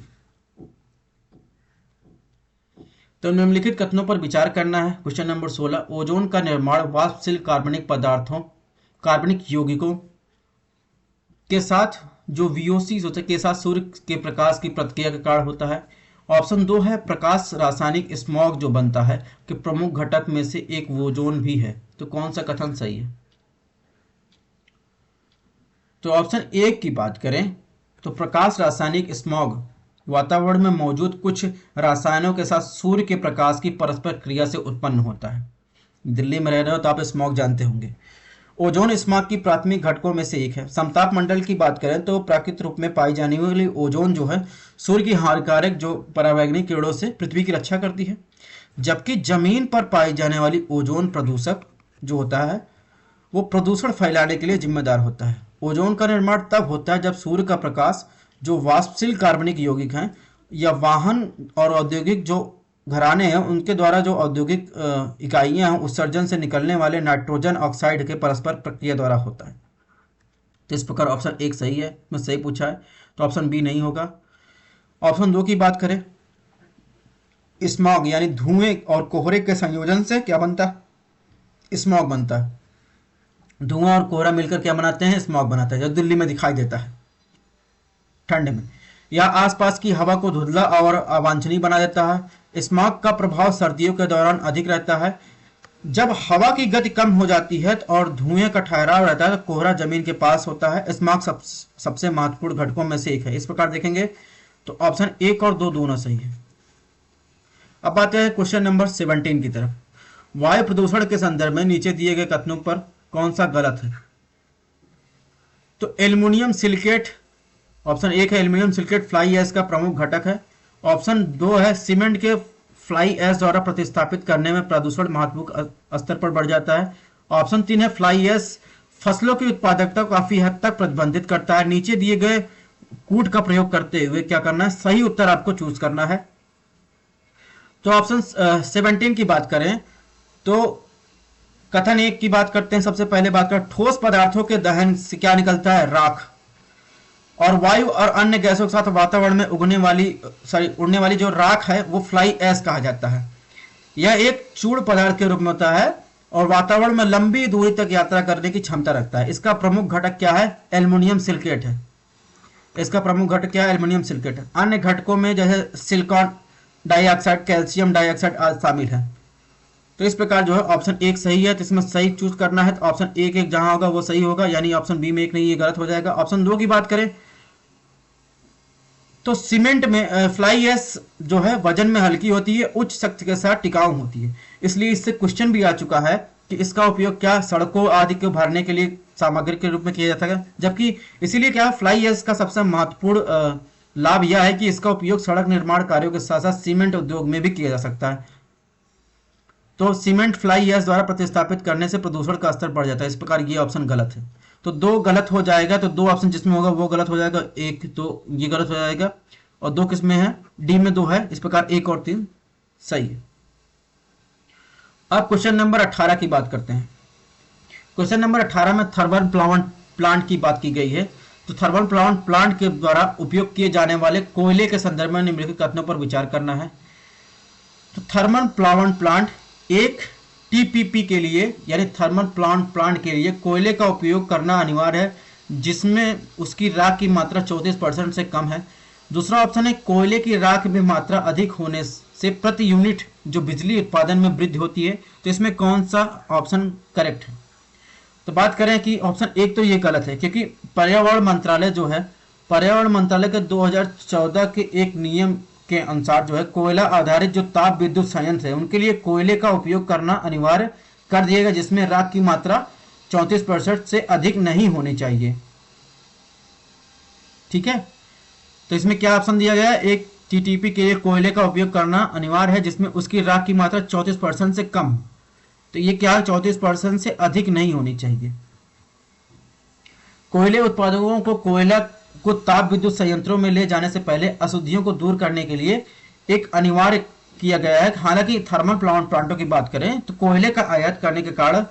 Speaker 1: तो निम्नलिखित कथनों पर विचार करना है। क्वेश्चन नंबर 16, ओजोन का निर्माण वाष्पशील कार्बनिक पदार्थों, कार्बनिक यौगिकों के साथ जो VOCs होते हैं के साथ सूर्य के प्रकाश की प्रतिक्रिया के कारण होता है। ऑप्शन 2 है प्रकाश रासायनिक स्मॉग जो बनता है कि प्रमुख घटक में से एक ओजोन भी है। तो कौन सा कथन सही है? तो ऑप्शन 1 की बात करें तो प्रकाश रासायनिक स्मॉग वातावरण में मौजूद कुछ रसायनों के साथ सूर्य के प्रकाश की परस्पर क्रिया से उत्पन्न होता है। दिल्ली में रह रहे हो तो आप स्मॉग जानते होंगे। ओजोन स्मॉग की प्राथमिक घटकों में से एक है। समताप मंडल की बात करें तो प्राकृतिक रूप में पाई जाने वाली ओजोन जो है सूर्य की हानिकारक जो पराबैंगनी किरणों से पृथ्वी की रक्षा करती है, जबकि जमीन पर पाई जाने वाली ओजोन प्रदूषक जो होता है वो प्रदूषण फैलाने के लिए जिम्मेदार होता है। ओजोन का निर्माण तब होता है जब सूर्य का प्रकाश जो वाष्पशील कार्बनिक यौगिक हैं या वाहन और औद्योगिक जो घराने हैं उनके द्वारा जो औद्योगिक इकाइयां हैं उत्सर्जन से निकलने वाले नाइट्रोजन ऑक्साइड के परस्पर प्रक्रिया द्वारा होता है। तो इस प्रकार ऑप्शन 1 सही है, मैं सही पूछा है तो ऑप्शन बी नहीं होगा। ऑप्शन 2 की बात करें, स्मॉग यानी धुएं और कोहरे के संयोजन से क्या बनता है? स्मॉग बनता है। धुआं और कोहरा मिलकर क्या बनाते हैं? स्मॉग बनाता है, जो दिल्ली में दिखाई देता है ठंड में, या आसपास की हवा को धुंधला और अवांछनीय बना देता है। स्मॉग का प्रभाव सर्दियों के दौरान अधिक रहता है। जब हवा की गति कम हो जाती है और धुएं का ठहराव रहता है तो कोहरा जमीन के पास होता है। स्मॉग सबसे महत्वपूर्ण घटकों में से एक है। इस प्रकार देखेंगे तो ऑप्शन 1 और 2 दोनों सही है। अब आते हैं क्वेश्चन नंबर 17 की तरफ। वायु प्रदूषण के संदर्भ में नीचे दिए गए कथनों पर कौन सा गलत है? तो एल्युमिनियम सिलिकेट, ऑप्शन 1 है एल्युमिनियम सिलिकेट फ्लाई ऐश का प्रमुख घटक है। ऑप्शन 2 है सीमेंट के फ्लाई ऐश द्वारा प्रतिस्थापित करने में प्रदूषण महत्वपूर्ण स्तर पर बढ़ जाता है। ऑप्शन 3 है फ्लाई ऐश फसलों की उत्पादकता को काफी हद तक प्रतिबंधित करता है। नीचे दिए गए कूट का प्रयोग करते हुए क्या करना है? सही उत्तर आपको चूज करना है। तो ऑप्शन 17 की बात करें तो कथन 1 की बात करते हैं। सबसे पहले बात करें, ठोस पदार्थों के दहन से क्या निकलता है? राख। और वायु और अन्य गैसों के साथ वातावरण में उड़ने वाली जो राख है वो फ्लाई ऐश कहा जाता है। यह एक चूर्ण पदार्थ के रूप में होता है और वातावरण में लंबी दूरी तक यात्रा करने की क्षमता रखता है। इसका प्रमुख घटक क्या है? एल्युमिनियम सिलिकेट है। इसका प्रमुख घटक क्या है? एल्युमिनियम सिलिकेट है। अन्य घटकों में जैसे सिलिकॉन डाइऑक्साइड, कैल्शियम डाइऑक्साइड आदि शामिल है। तो इस प्रकार जो है ऑप्शन 1 सही है। तो इसमें सही चूज करना है तो ऑप्शन 1 जहां होगा वो सही होगा, यानी ऑप्शन बी में 1 नहीं, ये गलत हो जाएगा। ऑप्शन 2 की बात करें तो सीमेंट में फ्लाई ऐश जो है वजन में हल्की होती है, उच्च शक्ति के साथ टिकाऊ होती है, इसलिए इससे क्वेश्चन भी आ चुका है कि इसका उपयोग क्या सड़कों आदि को भरने के लिए सामग्री के रूप में किया जाता है। जबकि इसीलिए क्या फ्लाई ऐश का सबसे महत्वपूर्ण लाभ यह है कि इसका उपयोग सड़क निर्माण कार्यों के साथ साथ सीमेंट उद्योग में भी किया जा सकता है। तो सीमेंट फ्लाई ऐश द्वारा प्रतिस्थापित करने से प्रदूषण का स्तर बढ़ जाता है। इस प्रकार ये ऑप्शन गलत है। तो 2 गलत हो जाएगा, तो 2 ऑप्शन जिसमें होगा वो गलत हो जाएगा। 1 तो ये गलत हो जाएगा और 2 किसमें है? डी में 2 है। इस प्रकार 1 और 3 सही है। अब क्वेश्चन नंबर 18 की बात करते हैं। क्वेश्चन नंबर 18 में थर्मल प्लांट की बात की गई है। तो थर्मल प्लांट के द्वारा उपयोग किए जाने वाले कोयले के संदर्भ में निम्नलिखित कथनों पर विचार करना है। तो थर्मल प्लांट प्लांट एक टीपीपी के लिए यानी थर्मल प्लांट के लिए कोयले का उपयोग करना अनिवार्य है, जिसमें उसकी राख की मात्रा 34% से कम है। दूसरा ऑप्शन है कोयले की राख में मात्रा अधिक होने से प्रति यूनिट जो बिजली उत्पादन में वृद्धि होती है। तो इसमें कौन सा ऑप्शन करेक्ट है? तो बात करें कि ऑप्शन एक तो ये गलत है, क्योंकि पर्यावरण मंत्रालय जो है, पर्यावरण मंत्रालय के 2014 के एक नियम के अनुसार जो है कोयला आधारित जो ताप विद्युत संयंत्र है उनके लिए कोयले का उपयोग करना अनिवार्य कर दिया गया, जिसमें राख की मात्रा 34% से अधिक नहीं होनी चाहिए। ठीक है, तो इसमें क्या ऑप्शन दिया गया है? एक टीटीपी के लिए कोयले का उपयोग करना अनिवार्य है जिसमें उसकी राख की मात्रा 34% से कम। तो ये क्या है? 34% से अधिक नहीं होनी चाहिए। कोयले उत्पादकों को कोयला को ताप विद्युत संयंत्रों में ले जाने से पहले अशुद्धियों को दूर करने के लिए एक अनिवार्य किया गया है। हालांकि थर्मल प्लांटों की बात करें तो कोयले का आयात करने के कारण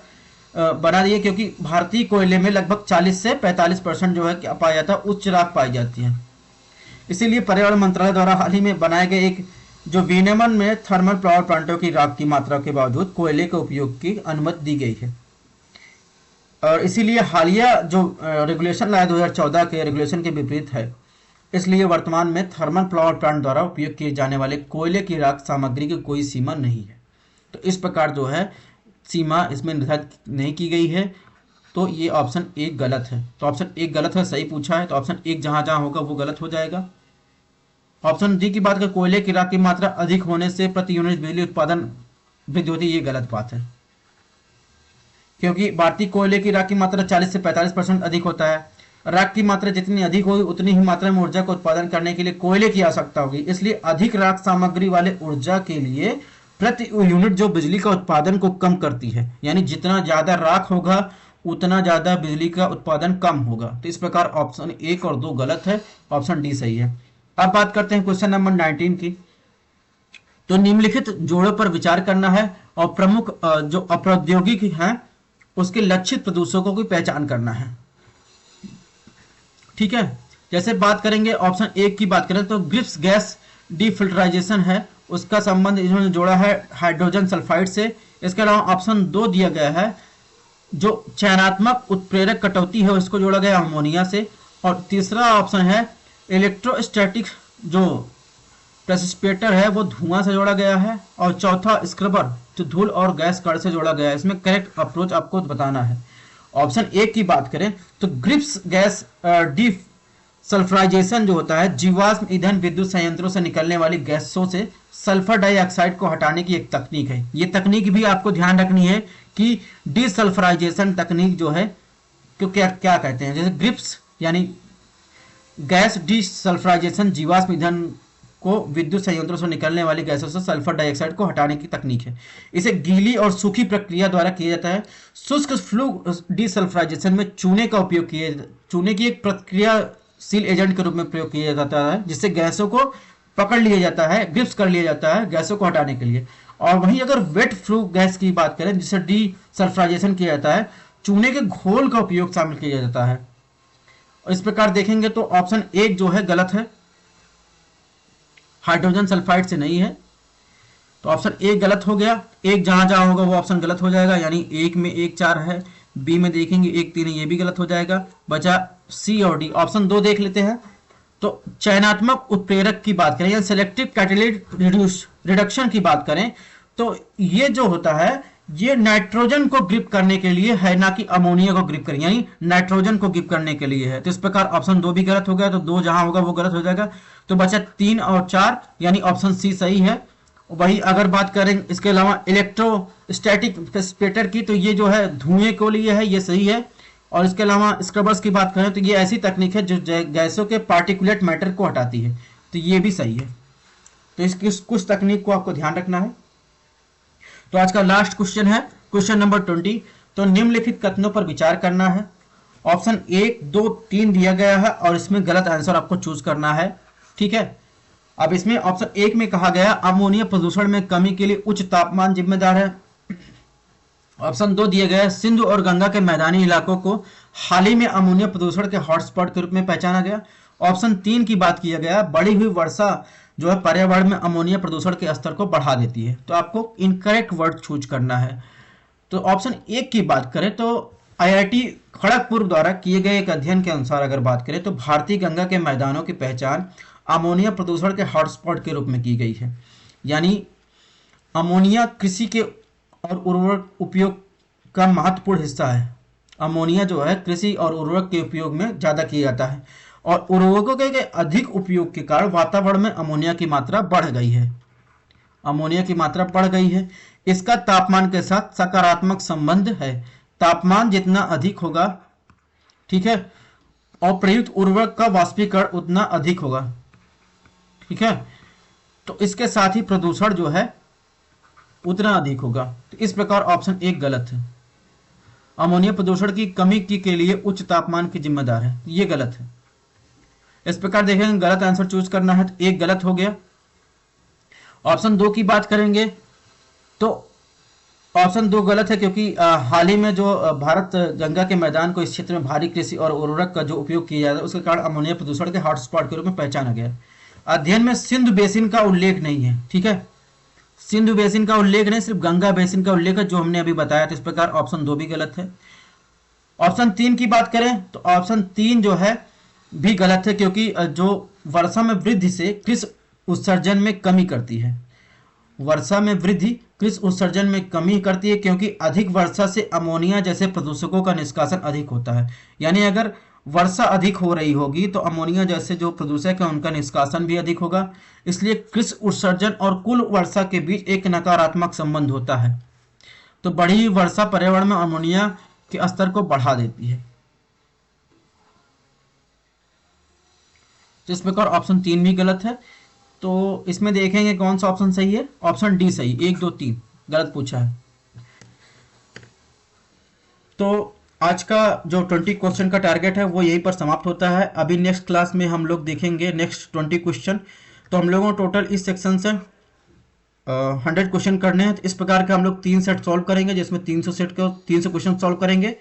Speaker 1: बना दिए, क्योंकि भारतीय कोयले में लगभग 40 से 45% जो है क्या पाया जाता है? उच्च राख पाई जाती है। इसीलिए पर्यावरण मंत्रालय द्वारा हाल ही में बनाए गए एक जो विनियमन में थर्मल पावर प्लांटों की राख की मात्रा के बावजूद कोयले के उपयोग की अनुमति दी गई है। और इसीलिए हालिया जो रेगुलेशन लाया 2014 के रेगुलेशन के विपरीत है, इसलिए वर्तमान में थर्मल पावर प्लांट द्वारा उपयोग किए जाने वाले कोयले की राख सामग्री की कोई सीमा नहीं है। तो इस प्रकार जो है सीमा इसमें निर्धारित नहीं की गई है। तो ये ऑप्शन एक गलत है। तो ऑप्शन एक गलत है, सही पूछा है तो ऑप्शन एक जहां जहां होगा वो गलत हो जाएगा। ऑप्शन डी की बात करें कोयले की राख की मात्रा अधिक होने से प्रति यूनिट बिजली उत्पादन वृद्धि होती है, ये गलत बात है, क्योंकि भारतीय कोयले की राख की मात्रा 40 से 45% अधिक होता है। राख की मात्रा जितनी अधिक होगी उतनी ही मात्रा में ऊर्जा का उत्पादन करने के लिए कोयले की आवश्यकता होगी। इसलिए अधिक राख सामग्री वाले ऊर्जा के लिए प्रति यूनिट जो बिजली का उत्पादन को कम करती है, यानी जितना ज्यादा राख होगा उतना ज्यादा बिजली का उत्पादन कम होगा। तो इस प्रकार ऑप्शन एक और दो गलत है, ऑप्शन डी सही है। अब बात करते हैं क्वेश्चन नंबर 19 की। तो निम्नलिखित जोड़ों पर विचार करना है और प्रमुख जो अप्रौद्योगिक हैं उसके लक्षित प्रदूषकों की पहचान करना है। ठीक है, जैसे बात करेंगे ऑप्शन एक की बात करें तो ग्रिप्स गैस डिफिल्टराइजेशन है, उसका संबंध इन्होंने जोड़ा है हाइड्रोजन सल्फाइड से। इसके अलावा ऑप्शन दो दिया गया है जो चयनात्मक उत्प्रेरक कटौती है उसको जोड़ा गया अमोनिया से। और तीसरा ऑप्शन है इलेक्ट्रोस्टैटिक जो प्रेसिपिटेटर है वो धुआं से जोड़ा गया है। और चौथा स्क्रबर जो धूल और गैस कण से जोड़ा गया है। इसमें करेक्ट अप्रोच आपको बताना है। ऑप्शन एक की बात करें तो ग्रिप्स गैस डिसल्फ्राइजेशन जो होता है जीवाश्म ईंधन विद्युत संयंत्रों से निकलने वाली गैसों से सल्फर डाइऑक्साइड को हटाने की एक तकनीक है। ये तकनीक भी आपको ध्यान रखनी है कि डिसल्फ्राइजेशन तकनीक जो है क्यों क्या क्या कहते हैं, जैसे ग्रिप्स यानी गैस डिसल्फ्राइजेशन जीवाश्म ईंधन को विद्युत संयंत्रों से निकलने वाली गैसों से सल्फर डाइऑक्साइड को हटाने की तकनीक है। इसे गीली और सूखी प्रक्रिया द्वारा किया जाता है। शुष्क फ्लू डिसल्फ्राइजेशन में चूने का उपयोग किया, चूने की एक प्रतिक्रियाशील एजेंट के रूप में प्रयोग किया जाता है जिससे गैसों को पकड़ लिया जाता है, ग्रिप्स कर लिया जाता है गैसों को हटाने के लिए। और वहीं अगर वेट फ्लू गैस की बात करें जिससे डिसल्फ्राइजेशन किया जाता है, चूने के घोल का उपयोग शामिल किया जाता है। इस प्रकार देखेंगे तो ऑप्शन एक जो है गलत है, हाइड्रोजन सल्फाइड से नहीं है। तो ऑप्शन एक गलत हो गया। एक जहां जहां होगा वो ऑप्शन गलत हो जाएगा, यानी एक में 1 4 है, बी में देखेंगे 1 3 है, ये भी गलत हो जाएगा। बचा सी और डी। ऑप्शन दो देख लेते हैं। तो चयनात्मक उत्प्रेरक की बात करें या सेलेक्टिव कैटालिटिक रिडक्शन की बात करें तो ये जो होता है ये नाइट्रोजन को ग्रिप करने के लिए है, ना कि अमोनिया को ग्रिप करें, यानी नाइट्रोजन को ग्रिप करने के लिए है। तो इस प्रकार ऑप्शन दो भी गलत हो गया। तो दो जहां होगा वो गलत हो जाएगा। तो बचा 3 और 4 यानी ऑप्शन सी सही है। वही अगर बात करें इसके अलावा इलेक्ट्रोस्टैटिक प्रेसिपिटेटर की तो ये जो है धुएं के लिए है, ये सही है। और इसके अलावा स्क्रबर्स की बात करें तो ये ऐसी तकनीक है जो गैसों के पार्टिकुलेट मैटर को हटाती है, तो ये भी सही है। तो इसकी कुछ तकनीक को आपको ध्यान रखना है। तो आज का लास्ट क्वेश्चन है क्वेश्चन नंबर 20। तो निम्नलिखित कथनों पर विचार करना है। ऑप्शन 1 2 3 दिया गया है और इसमें गलत आंसर आपको चूज करना है। ठीक है, अब इसमें ऑप्शन 1 में कहा गया अमोनिया प्रदूषण में कमी के लिए उच्च तापमान जिम्मेदार है। ऑप्शन 2 दिया गया सिंधु और गंगा के मैदानी इलाकों को हाल ही में अमोनिया प्रदूषण के हॉटस्पॉट के रूप में पहचाना गया। ऑप्शन 3 की बात किया गया बढ़ी हुई वर्षा जो है पर्यावरण में अमोनिया प्रदूषण के स्तर को बढ़ा देती है। तो आपको इनकरेक्ट वर्ड चूज करना है। तो ऑप्शन एक की बात करें तो आईआईटी खड़गपुर द्वारा किए गए एक अध्ययन के अनुसार अगर बात करें तो भारतीय गंगा के मैदानों की पहचान अमोनिया प्रदूषण के हॉटस्पॉट के रूप में की गई है। यानी अमोनिया कृषि के और उर्वरक उपयोग का महत्वपूर्ण हिस्सा है। अमोनिया जो है कृषि और उर्वरक के उपयोग में ज़्यादा किया जाता है और उर्वरकों के अधिक उपयोग के कारण वातावरण में अमोनिया की मात्रा बढ़ गई है। अमोनिया की मात्रा बढ़ गई है। इसका तापमान के साथ सकारात्मक संबंध है। तापमान जितना अधिक होगा, ठीक है, और प्रयुक्त उर्वरक का वाष्पीकरण उतना अधिक होगा, ठीक है, तो इसके साथ ही प्रदूषण जो है उतना अधिक होगा। तो इस प्रकार ऑप्शन एक गलत है। अमोनिया प्रदूषण की कमी के लिए उच्च तापमान की जिम्मेदार है, ये गलत है। इस प्रकार देखेंगे गलत आंसर चूज करना है तो एक गलत हो गया। ऑप्शन दो की बात करेंगे तो ऑप्शन दो गलत है क्योंकि हाल ही में जो भारत गंगा के मैदान को इस क्षेत्र में भारी कृषि और उर्वरक का जो उपयोग किया जाता है उसके कारण अमोनिया प्रदूषण के हॉटस्पॉट के रूप में पहचाना गया। अध्ययन में सिंधु बेसिन का उल्लेख नहीं है, ठीक है, सिंधु बेसिन का उल्लेख नहीं, सिर्फ गंगा बेसिन का उल्लेख है जो हमने अभी बताया। तो इस प्रकार ऑप्शन दो भी गलत है। ऑप्शन तीन की बात करें तो ऑप्शन तीन जो है भी गलत है क्योंकि जो वर्षा में वृद्धि से कृषि उत्सर्जन में कमी करती है। वर्षा में वृद्धि कृषि उत्सर्जन में कमी करती है क्योंकि अधिक वर्षा से अमोनिया जैसे प्रदूषकों का निष्कासन अधिक होता है। यानी अगर वर्षा अधिक हो रही होगी तो अमोनिया जैसे जो प्रदूषक है उनका निष्कासन भी अधिक होगा। इसलिए कृषि उत्सर्जन और कुल वर्षा के बीच एक नकारात्मक संबंध होता है। तो बढ़ी वर्षा पर्यावरण में अमोनिया के स्तर को बढ़ा देती है। तो इस प्रकार ऑप्शन तीन भी गलत है। तो इसमें देखेंगे कौन सा ऑप्शन सही है। ऑप्शन डी सही, 1 2 3 गलत पूछा है। तो आज का जो 20 क्वेश्चन का टारगेट है वो यहीं पर समाप्त होता है। अभी नेक्स्ट क्लास में हम लोग देखेंगे नेक्स्ट 20 क्वेश्चन। तो हम लोगों को टोटल इस सेक्शन से 100 क्वेश्चन करने हैं। तो इस प्रकार के हम लोग 3 सेट सॉल्व करेंगे जिसमें 300 सेट के 300 क्वेश्चन सॉल्व करेंगे।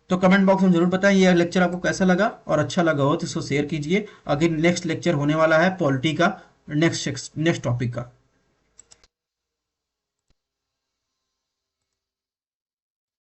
Speaker 1: तो कमेंट बॉक्स में जरूर बताएं ये लेक्चर आपको कैसा लगा, और अच्छा लगा हो तो इसको शेयर कीजिए। अगले नेक्स्ट लेक्चर होने वाला है पॉलिटी का, नेक्स्ट टॉपिक का।